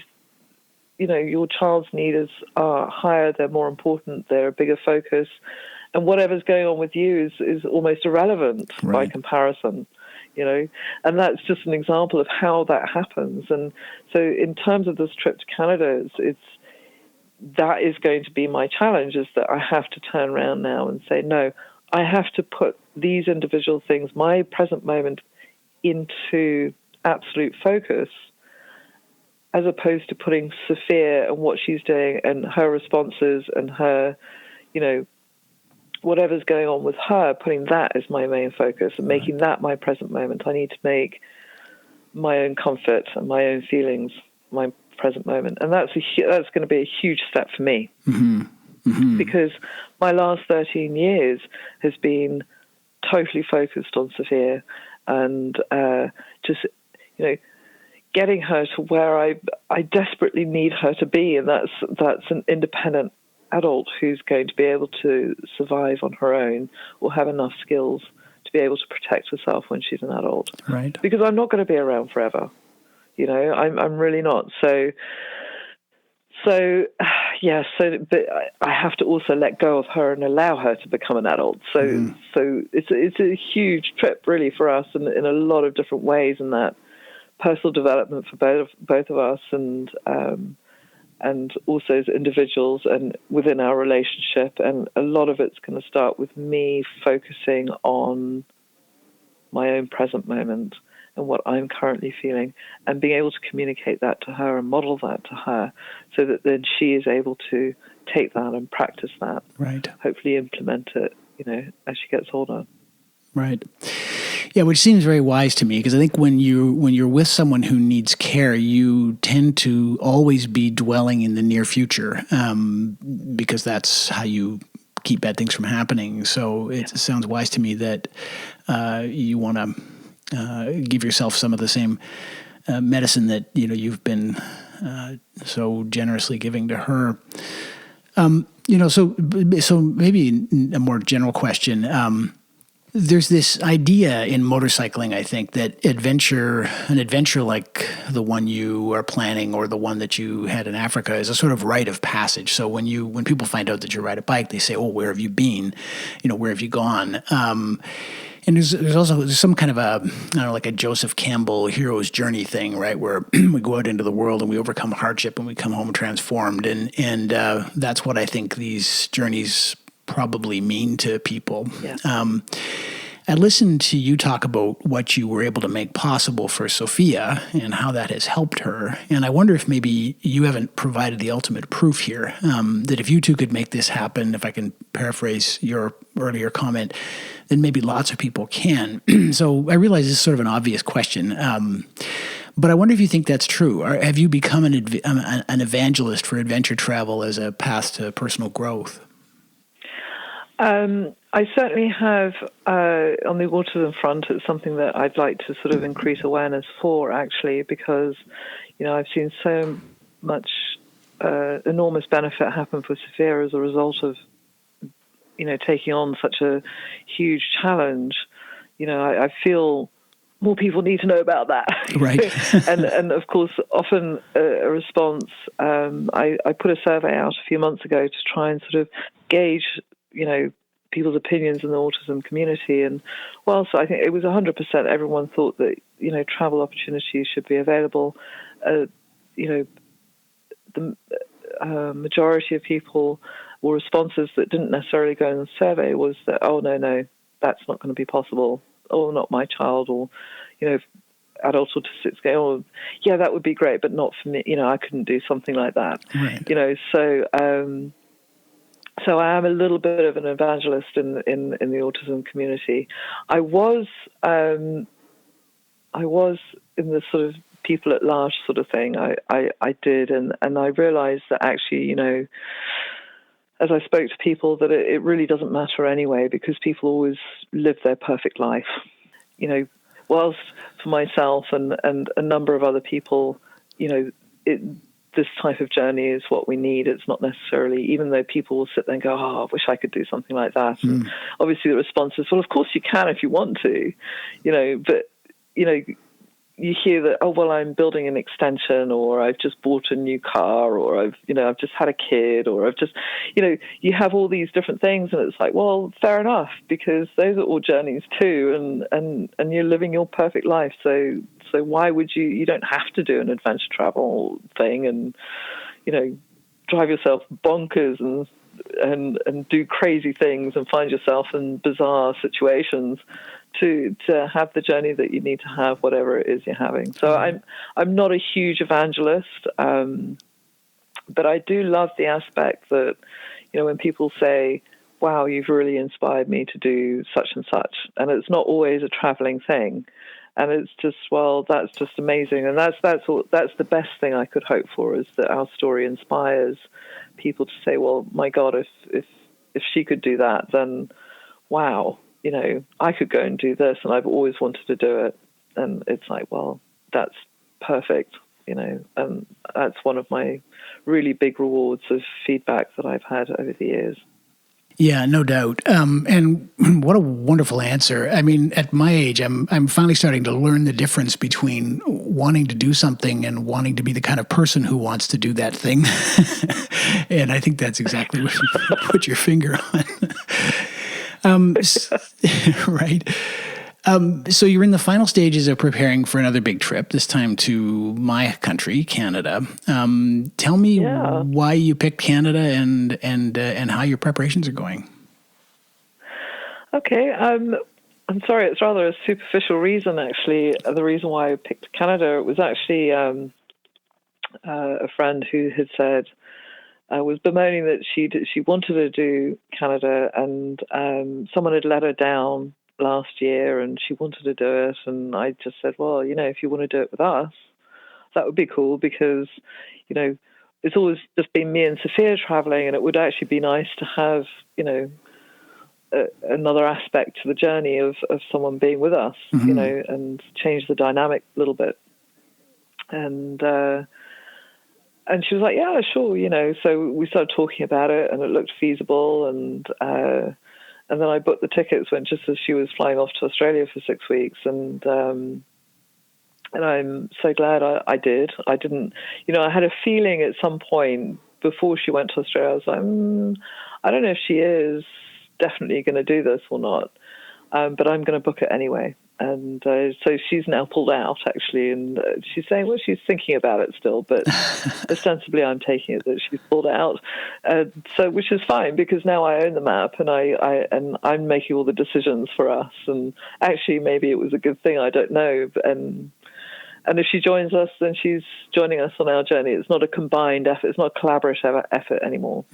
your child's needs are higher, they're more important, they're a bigger focus, and whatever's going on with you is almost irrelevant by comparison, and that's just an example of how that happens. And so in terms of this trip to Canada, that is going to be my challenge, is that I have to turn around now and say, no, I have to put these individual things, my present moment, into absolute focus, as opposed to putting Sofia and what she's doing and her responses and her, whatever's going on with her, putting that as my main focus and making that my present moment. I need to make my own comfort and my own feelings my present moment. And that's going to be a huge step for me, because my last 13 years has been totally focused on Sofia and just, getting her to where I desperately need her to be. And that's an independent adult who's going to be able to survive on her own or have enough skills to be able to protect herself when she's an adult. Right. Because I'm not going to be around forever. I'm really not. So but I have to also let go of her and allow her to become an adult. So it's a huge trip really for us in a lot of different ways, in that personal development for both of us, and also as individuals and within our relationship. And a lot of it's going to start with me focusing on my own present moment and what I'm currently feeling, and being able to communicate that to her and model that to her, so that then she is able to take that and practice that. Right. Hopefully implement it, as she gets older. Right. Yeah, which seems very wise to me, because I think when you're with someone who needs care, you tend to always be dwelling in the near future, because that's how you keep bad things from happening. So it sounds wise to me that you want to give yourself some of the same medicine that you've been so generously giving to her. So maybe a more general question. There's this idea in motorcycling, I think, that an adventure like the one you are planning or the one that you had in Africa is a sort of rite of passage. So when people find out that you ride a bike, they say, "Oh, where have you been? Where have you gone?" And there's some kind of like a Joseph Campbell hero's journey thing, right? Where we go out into the world and we overcome hardship and we come home transformed. And that's what I think these journeys probably mean to people. Yeah. I listened to you talk about what you were able to make possible for Sofia and how that has helped her. And I wonder if maybe you haven't provided the ultimate proof here, that if you two could make this happen, if I can paraphrase your earlier comment, then maybe lots of people can. So I realize this is sort of an obvious question, but I wonder if you think that's true. Or have you become an evangelist for adventure travel as a path to personal growth? I certainly have, on the autism front. It's something that I'd like to sort of increase awareness for, actually, because, I've seen so much enormous benefit happen for Sofia as a result of, taking on such a huge challenge. I feel more people need to know about that. Right. and of course, often a response, I put a survey out a few months ago to try and sort of gauge, people's opinions in the autism community. And whilst I think it was 100%, everyone thought that, travel opportunities should be available. The majority of people, or responses that didn't necessarily go in the survey, was that, oh, no, that's not going to be possible. Oh, not my child. Or, adult autistics go, oh, yeah, that would be great, but not for me. I couldn't do something like that. Right. So I am a little bit of an evangelist in the autism community. I was in the sort of people at large sort of thing. I did, and I realized that actually, as I spoke to people, that it really doesn't matter anyway, because people always live their perfect life. Whilst for myself and a number of other people, this type of journey is what we need. It's not necessarily, even though people will sit there and go, oh, I wish I could do something like that. And obviously the response is, well, of course you can if you want to, but, you hear that, oh, well, I'm building an extension, or I've just bought a new car, or I've just had a kid, or I've just, you have all these different things, and it's like, well, fair enough, because those are all journeys too, and you're living your perfect life. So why would you don't have to do an adventure travel thing and, drive yourself bonkers and do crazy things and find yourself in bizarre situations to have the journey that you need to have, whatever it is you're having. So I'm not a huge evangelist, but I do love the aspect that, when people say, wow, you've really inspired me to do such and such, and it's not always a traveling thing. And it's just, well, that's just amazing. And that's the best thing I could hope for, is that our story inspires people to say, well, my God, if she could do that, then wow, I could go and do this, and I've always wanted to do it. And it's like, well, that's perfect, and that's one of my really big rewards of feedback that I've had over the years. Yeah, no doubt. And what a wonderful answer. I mean, at my age, I'm finally starting to learn the difference between wanting to do something and wanting to be the kind of person who wants to do that thing. And I think that's exactly what you put your finger on. Right. So you're in the final stages of preparing for another big trip, this time to my country, Canada. Tell me why you picked Canada and how your preparations are going. Okay. I'm sorry, it's rather a superficial reason, actually. The reason why I picked Canada was actually a friend who had said, was bemoaning that she wanted to do Canada, and someone had let her down last year and she wanted to do it. And I just said, well, if you want to do it with us, that would be cool, because, it's always just been me and Sofia traveling, and it would actually be nice to have, another aspect to the journey of someone being with us, and change the dynamic a little bit. And she was like, yeah, sure, So we started talking about it, and it looked feasible. And then I booked the tickets, went just as she was flying off to Australia for 6 weeks. And I'm so glad I did. I didn't, I had a feeling at some point before she went to Australia, I was like, I don't know if she is definitely going to do this or not, but I'm going to book it anyway. And so she's now pulled out, actually, and she's saying, well, she's thinking about it still, but ostensibly I'm taking it that she's pulled out. So, which is fine, because now I own the map, and I'm making all the decisions for us. And actually, maybe it was a good thing, I don't know. And if she joins us, then she's joining us on our journey. It's not a combined effort; it's not a collaborative effort anymore.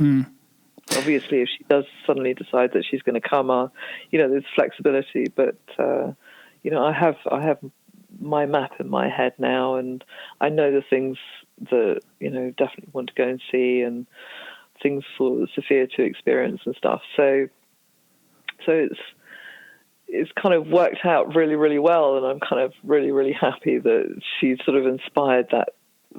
Obviously, if she does suddenly decide that she's going to come, there's flexibility, but. I have my map in my head now, and I know the things that, definitely want to go and see, and things for Sofia to experience and stuff. So it's kind of worked out really, really well, and I'm kind of really, really happy that she sort of inspired that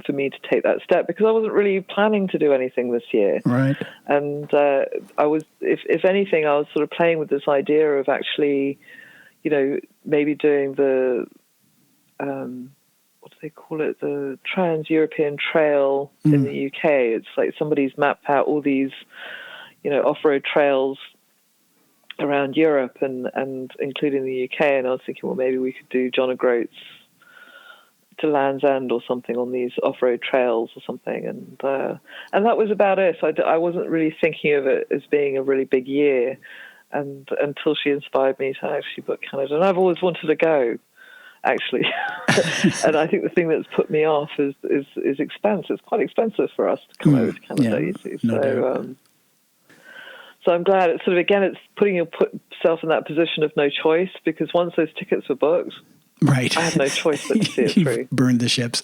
for me to take that step, because I wasn't really planning to do anything this year. Right. And I was, if anything, I was sort of playing with this idea of actually, maybe doing the, what do they call it? The Trans-European Trail in the UK. It's like somebody's mapped out all these, off-road trails around Europe and including the UK. And I was thinking, well, maybe we could do John O'Groats to Land's End or something on these off-road trails or something. And that was about it. So I wasn't really thinking of it as being a really big year. And until she inspired me to actually book Canada. And I've always wanted to go, actually. And I think the thing that's put me off is expense. It's quite expensive for us to come over to Canada, you see. So I'm glad. It's sort of, again, it's putting yourself in that position of no choice, because once those tickets were booked, right, I had no choice but to see it through. Burned the ships.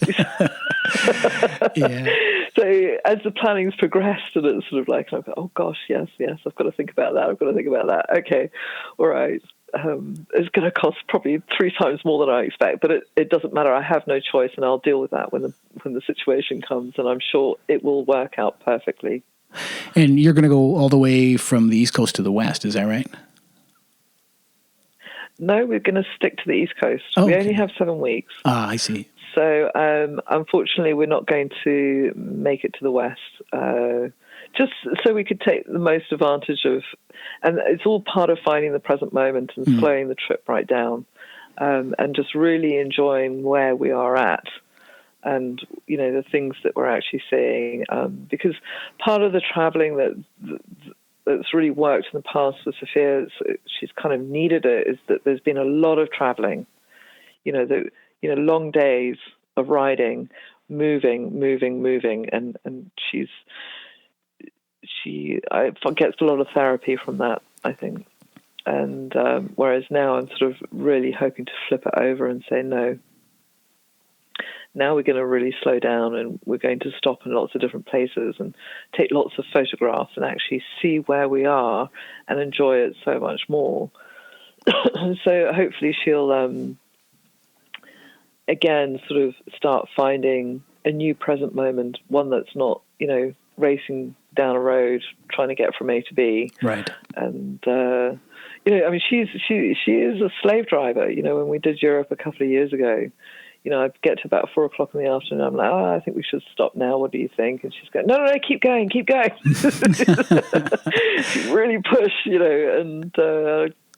Yeah. So as the planning's progressed, and it's sort of like, oh gosh, yes, I've got to think about that. Okay, all right. is going to cost probably 3 times more than I expect, but it doesn't matter. I have no choice, and I'll deal with that when the situation comes, and I'm sure it will work out perfectly. And you're going to go all the way from the East Coast to the West, is that right? No, we're going to stick to the East Coast. Oh, we okay. only have 7 weeks. Ah, I see. So, unfortunately, we're not going to make it to the West, just so we could take the most advantage of, and it's all part of finding the present moment and slowing the trip right down, and just really enjoying where we are at, and, the things that we're actually seeing, because part of the traveling that's really worked in the past for Sofia, she's kind of needed it, is that there's been a lot of traveling, long days of riding, moving, and she gets a lot of therapy from that, I think. And whereas now I'm sort of really hoping to flip it over and say, no, now we're going to really slow down, and we're going to stop in lots of different places and take lots of photographs and actually see where we are and enjoy it so much more. So hopefully she'll, again, sort of start finding a new present moment, one that's not, racing down a road trying to get from A to B. Right. And, she is a slave driver. When we did Europe a couple of years ago, I'd get to about 4 o'clock in the afternoon. I'm like, I think we should stop now. What do you think? And she's going, no, keep going. She really push, and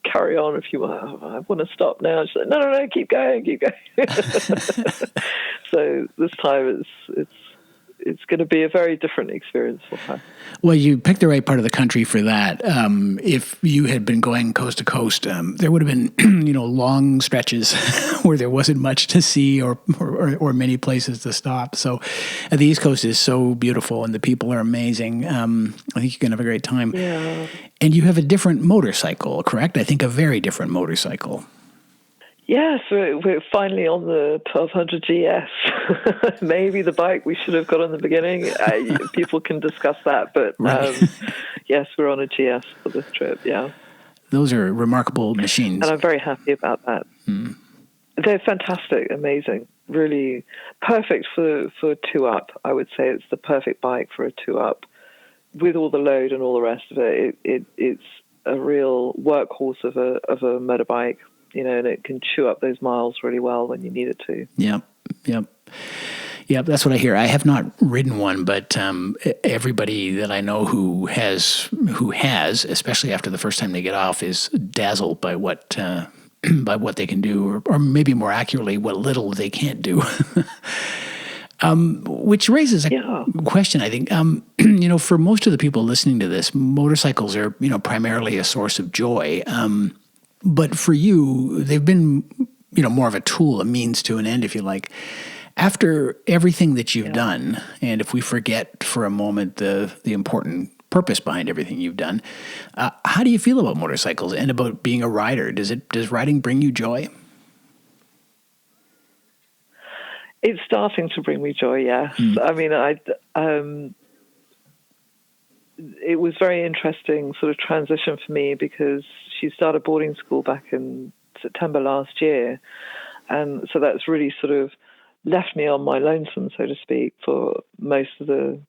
carry on if you want. I want to stop now. She's like, no, keep going. So this time it's going to be a very different experience for her. Well, you picked the right part of the country for that. If you had been going coast to coast, there would have been, long stretches where there wasn't much to see or many places to stop. So the East Coast is so beautiful and the people are amazing. I think you're going to have a great time. Yeah. And you have a different motorcycle, correct? I think a very different motorcycle. Yes, we're finally on the 1200 GS. Maybe the bike we should have got in the beginning. People can discuss that, but right. Yes, we're on a GS for this trip, yeah. Those are remarkable machines. And I'm very happy about that. They're fantastic, amazing, really perfect for a two-up. I would say it's the perfect bike for a two-up. With all the load and all the rest of it, it's a real workhorse of a motorbike. And it can chew up those miles really well when you need it to. Yep. That's what I hear. I have not ridden one, but everybody that I know who has, especially after the first time they get off, is dazzled by what they can do, or maybe more accurately, what little they can't do. Which raises a question, I think. For most of the people listening to this, motorcycles are, primarily a source of joy. But for you, they've been, more of a tool, a means to an end, if you like. After everything that you've done, and if we forget for a moment the important purpose behind everything you've done, how do you feel about motorcycles and about being a rider? Does riding bring you joy? It's starting to bring me joy, yes. I mean, it was very interesting sort of transition for me because she started boarding school back in September last year. And so that's really sort of left me on my lonesome, so to speak, for most of the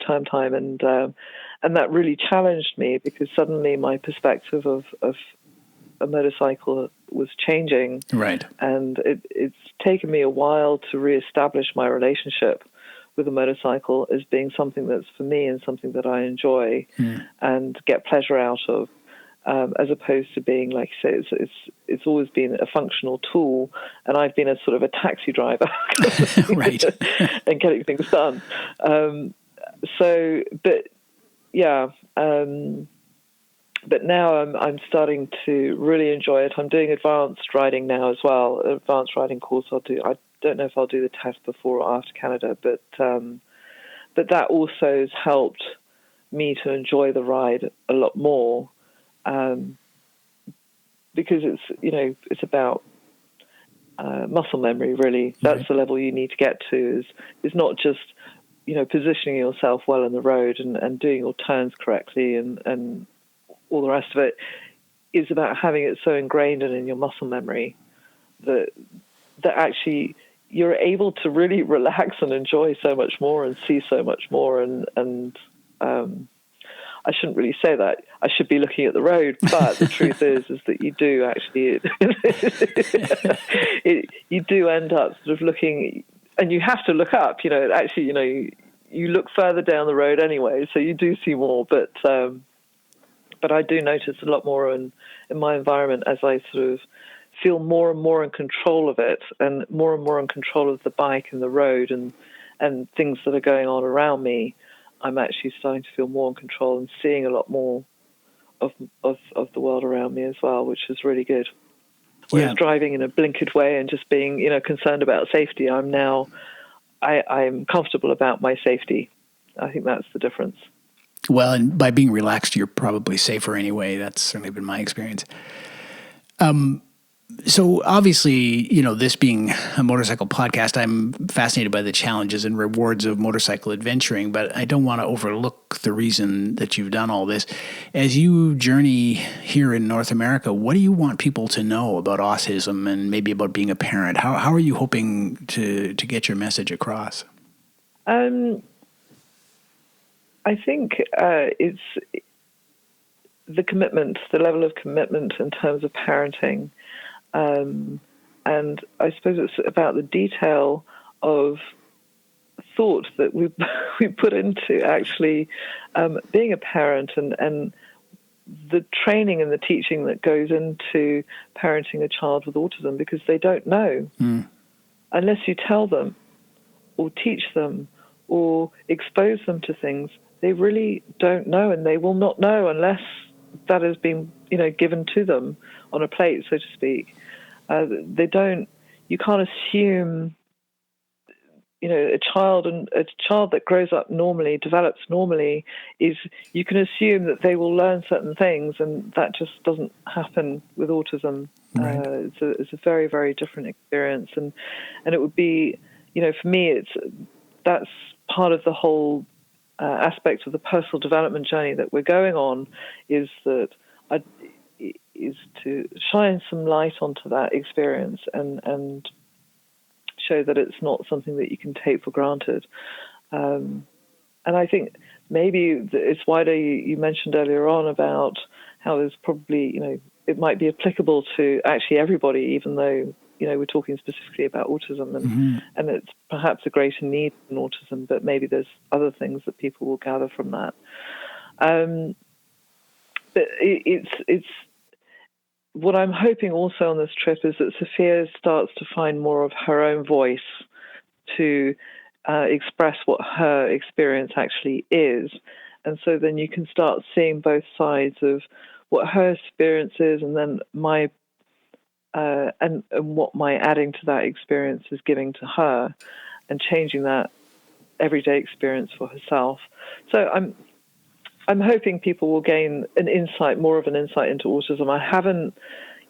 term time. And that really challenged me because suddenly my perspective of a motorcycle was changing. Right. And it's taken me a while to reestablish my relationship with a motorcycle as being something that's for me and something that I enjoy and get pleasure out of, as opposed to being, like you say, it's always been a functional tool, and I've been a sort of a taxi driver, right, and getting things done. But now I'm starting to really enjoy it. I'm doing advanced riding now as well. Advanced riding course I'll do. I don't know if I'll do the test before or after Canada, but that also has helped me to enjoy the ride a lot more, because it's about muscle memory, really. That's the level you need to get to. Is not just positioning yourself well on the road and doing your turns correctly and all the rest of it. is about having it so ingrained and in your muscle memory that actually you're able to really relax and enjoy so much more and see so much more. And I shouldn't really say that. I should be looking at the road, but the truth is that you do actually, you do end up sort of looking, and you have to look up, actually, you look further down the road anyway, so you do see more, but I do notice a lot more in my environment as I sort of feel more and more in control of it, and more in control of the bike and the road and things that are going on around me. I'm actually starting to feel more in control and seeing a lot more of the world around me as well, which is really good. Whereas driving in a blinkered way and just being, concerned about safety, I'm comfortable about my safety. I think that's the difference. Well, and by being relaxed, you're probably safer anyway. That's certainly been my experience. So obviously, this being a motorcycle podcast, I'm fascinated by the challenges and rewards of motorcycle adventuring, but I don't want to overlook the reason that you've done all this. As you journey here in North America, what do you want people to know about autism and maybe about being a parent? How are you hoping to get your message across? I think it's the commitment, the level of commitment in terms of parenting. And I suppose it's about the detail of thought that we put into actually being a parent, and the training and the teaching that goes into parenting a child with autism, because they don't know unless you tell them or teach them or expose them to things. They really don't know, and they will not know unless that has been, given to them on a plate, so to speak. You can't assume, a child that grows up normally, develops normally, you can assume that they will learn certain things, and that just doesn't happen with autism. Right. It's a very, very different experience, and it would be, for me, that's part of the whole aspect of the personal development journey that we're going on, is to shine some light onto that experience and show that it's not something that you can take for granted. And I think maybe it's why you mentioned earlier on about how there's probably, it might be applicable to actually everybody, even though, we're talking specifically about autism, and it's perhaps a greater need in autism, but maybe there's other things that people will gather from that. But it's what I'm hoping also on this trip is that Sofia starts to find more of her own voice to express what her experience actually is. And so then you can start seeing both sides of what her experience is, and then my and what my adding to that experience is giving to her, and changing that everyday experience for herself. So I'm hoping people will gain more of an insight into autism. I haven't,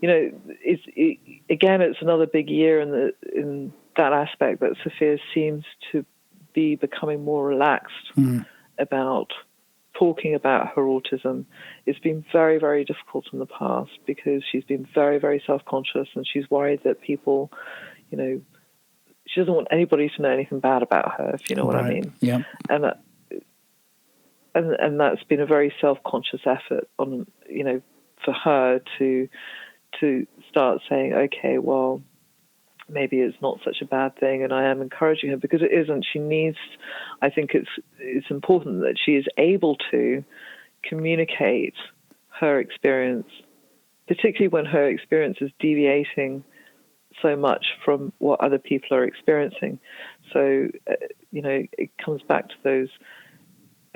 it's another big year in that aspect, that Sofia seems to be becoming more relaxed about talking about her autism. It's been very, very difficult in the past because she's been very, very self-conscious, and she's worried that people, she doesn't want anybody to know anything bad about her, if you know what I mean. Yeah. And that's been a very self-conscious effort on, for her to start saying, okay, well, maybe it's not such a bad thing, and I am encouraging her, because it isn't. She needs, I think it's important that she is able to communicate her experience, particularly when her experience is deviating so much from what other people are experiencing. So, it comes back to those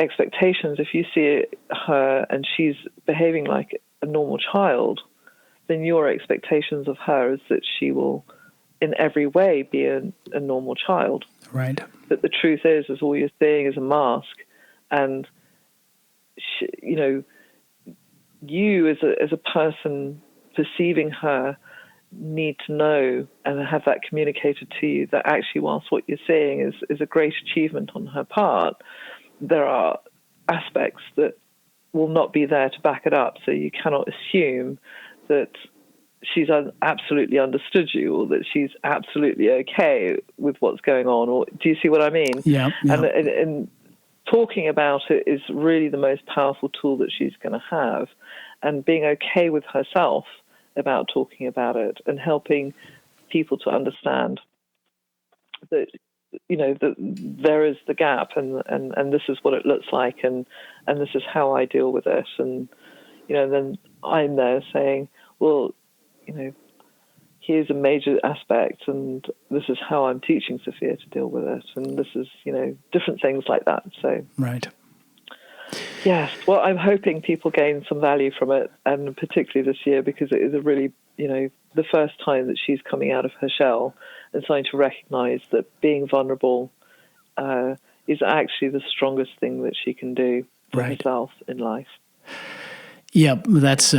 expectations. If you see her and she's behaving like a normal child, then your expectations of her is that she will in every way be a normal child. Right. But the truth is all you're seeing is a mask, and you as a person perceiving her need to know and have that communicated to you, that actually whilst what you're seeing is a great achievement on her part, there are aspects that will not be there to back it up. So you cannot assume that she's absolutely understood you, or that she's absolutely okay with what's going on. Or do you see what I mean? Yeah. And talking about it is really the most powerful tool that she's going to have, and being okay with herself about talking about it and helping people to understand that, that there is the gap, and this is what it looks like, and this is how I deal with it. And, then I'm there saying, well, here's a major aspect, and this is how I'm teaching Sofia to deal with it. And this is, different things like that. So, right. Yes. Well, I'm hoping people gain some value from it, and particularly this year, because it is a really, the first time that she's coming out of her shell and starting to recognize that being vulnerable is actually the strongest thing that she can do for herself in life. Yeah, that's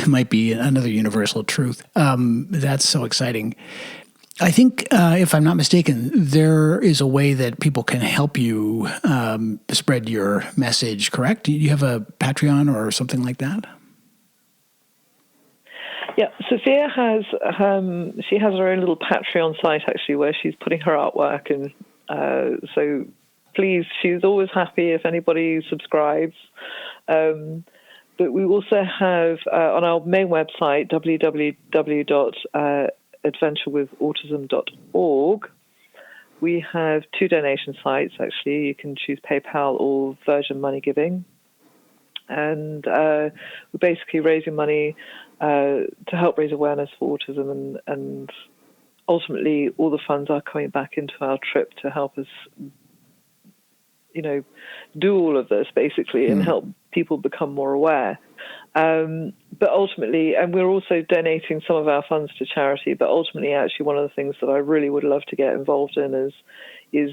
might be another universal truth. That's so exciting. I think, if I'm not mistaken, there is a way that people can help you spread your message, correct? Do you have a Patreon or something like that? Yeah, Sofia has she has her own little Patreon site, actually, where she's putting her artwork. And so please, she's always happy if anybody subscribes. But we also have on our main website, www.adventurewithautism.org, we have 2 donation sites, actually. You can choose PayPal or Virgin Money Giving. And we're basically raising money to help raise awareness for autism. And ultimately, all the funds are coming back into our trip to help us, do all of this, basically, and help people become more aware. But ultimately, and we're also donating some of our funds to charity, but ultimately, actually, one of the things that I really would love to get involved in is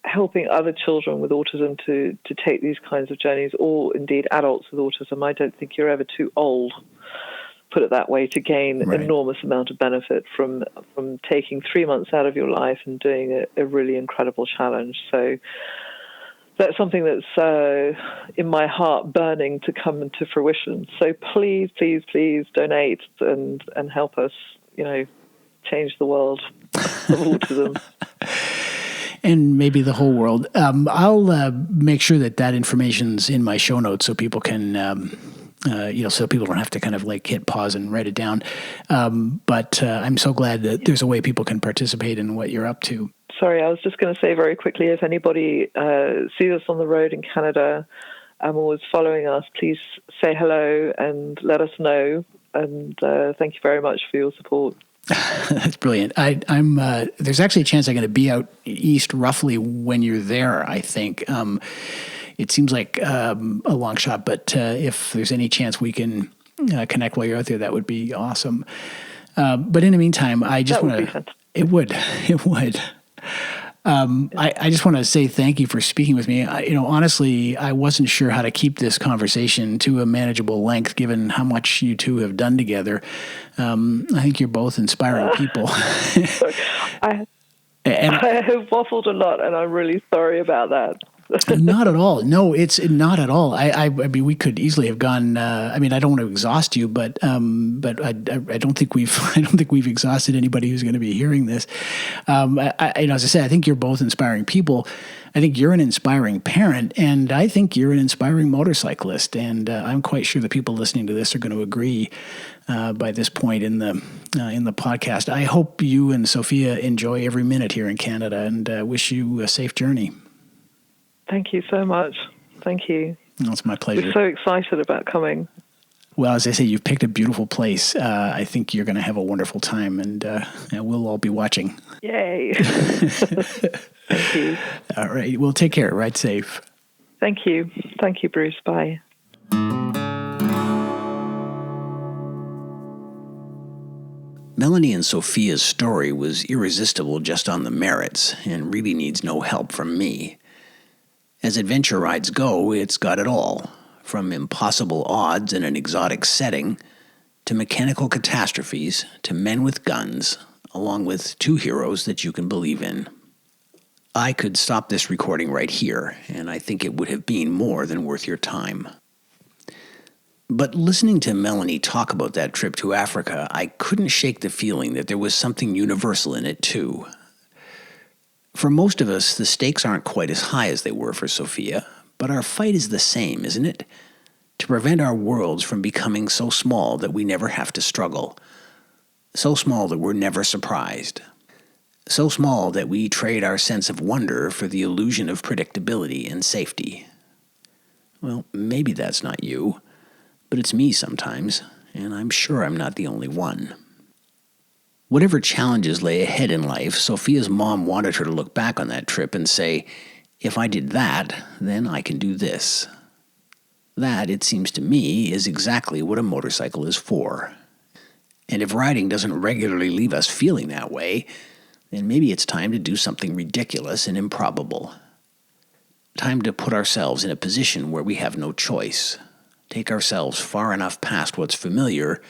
helping other children with autism to take these kinds of journeys, or indeed adults with autism. I don't think you're ever too old, put it that way, to gain an enormous amount of benefit from taking 3 months out of your life and doing a really incredible challenge. So that's something that's in my heart, burning to come into fruition. So please, please, please donate and help us, change the world of autism. And maybe the whole world. I'll make sure that information's in my show notes so people can, so people don't have to kind of like hit pause and write it down. But I'm so glad that there's a way people can participate in what you're up to. Sorry, I was just going to say very quickly, if anybody sees us on the road in Canada or is following us, please say hello and let us know. And thank you very much for your support. That's brilliant. I'm there's actually a chance I'm going to be out east roughly when you're there, I think. It seems like a long shot, but if there's any chance we can connect while you're out there, that would be awesome. But in the meantime, I just want to... It would. I just want to say thank you for speaking with me. Honestly, I wasn't sure how to keep this conversation to a manageable length, given how much you two have done together. I think you're both inspiring people. I have waffled a lot, and I'm really sorry about that. Not at all. No, it's not at all. I mean, we could easily have gone. I don't want to exhaust you, but I don't think we've exhausted anybody who's going to be hearing this. As I said, I think you're both inspiring people. I think you're an inspiring parent, and I think you're an inspiring motorcyclist. And I'm quite sure the people listening to this are going to agree by this point in the podcast. I hope you and Sofia enjoy every minute here in Canada, and wish you a safe journey. Thank you so much. Thank you. Oh, it's my pleasure. We're so excited about coming. Well, as I say, you've picked a beautiful place. I think you're going to have a wonderful time, and we'll all be watching. Yay. Thank you. All right. Well, take care. Ride safe. Thank you. Thank you, Bruce. Bye. Melanie and Sofia's story was irresistible just on the merits, and really needs no help from me. As adventure rides go, it's got it all, from impossible odds in an exotic setting, to mechanical catastrophes, to men with guns, along with 2 heroes that you can believe in. I could stop this recording right here, and I think it would have been more than worth your time. But listening to Melanie talk about that trip to Africa, I couldn't shake the feeling that there was something universal in it too. For most of us, the stakes aren't quite as high as they were for Sofia, but our fight is the same, isn't it? To prevent our worlds from becoming so small that we never have to struggle. So small that we're never surprised. So small that we trade our sense of wonder for the illusion of predictability and safety. Well, maybe that's not you, but it's me sometimes, and I'm sure I'm not the only one. Whatever challenges lay ahead in life, Sofia's mom wanted her to look back on that trip and say, if I did that, then I can do this. That, it seems to me, is exactly what a motorcycle is for. And if riding doesn't regularly leave us feeling that way, then maybe it's time to do something ridiculous and improbable. Time to put ourselves in a position where we have no choice. Take ourselves far enough past what's familiar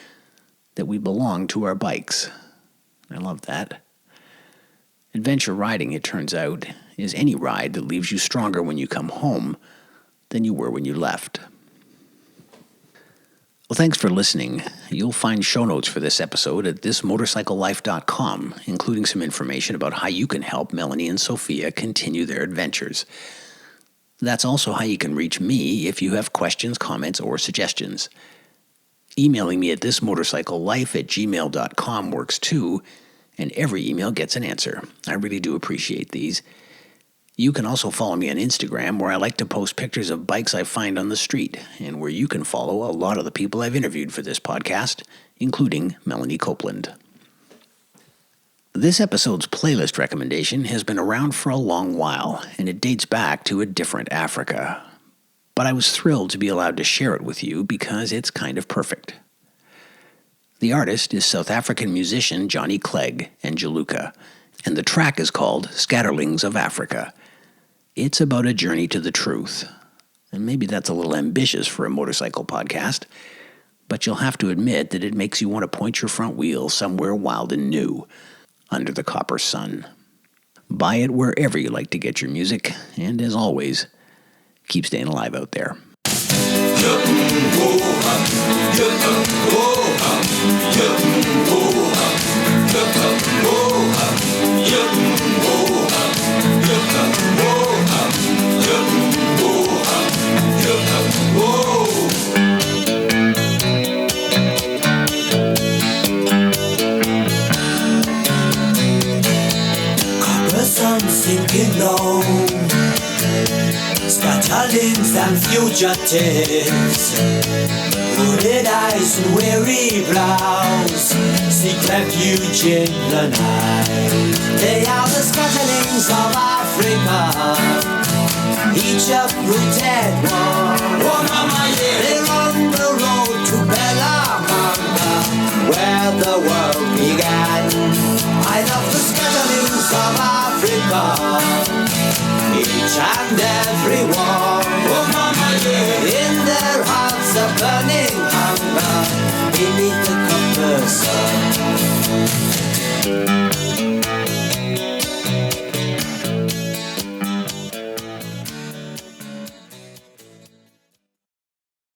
that we belong to our bikes. I love that. Adventure riding, it turns out, is any ride that leaves you stronger when you come home than you were when you left. Well, thanks for listening. You'll find show notes for this episode at thismotorcyclelife.com, including some information about how you can help Melanie and Sofia continue their adventures. That's also how you can reach me if you have questions, comments, or suggestions. Emailing me at thismotorcyclelife@gmail.com works too, and every email gets an answer. I really do appreciate these. You can also follow me on Instagram, where I like to post pictures of bikes I find on the street, and where you can follow a lot of the people I've interviewed for this podcast, including Melanie Cowpland. This episode's playlist recommendation has been around for a long while, and it dates back to a different Africa. But I was thrilled to be allowed to share it with you because it's kind of perfect. The artist is South African musician Johnny Clegg and Jaluka, and the track is called Scatterlings of Africa. It's about a journey to the truth. And maybe that's a little ambitious for a motorcycle podcast, but you'll have to admit that it makes you want to point your front wheel somewhere wild and new, under the copper sun. Buy it wherever you like to get your music, and as always, keep staying alive out there. Sinking low, scatterlings and fugitives, hooded eyes and weary brows, seek refuge in the night. They are the scatterlings of Africa, each uprooted one. Oh, mama, yeah. They're on the road to Bellamanga, where the world began. I love the scatterlings of Africa, each and every one. Oh, mama, yeah. In their hearts a burning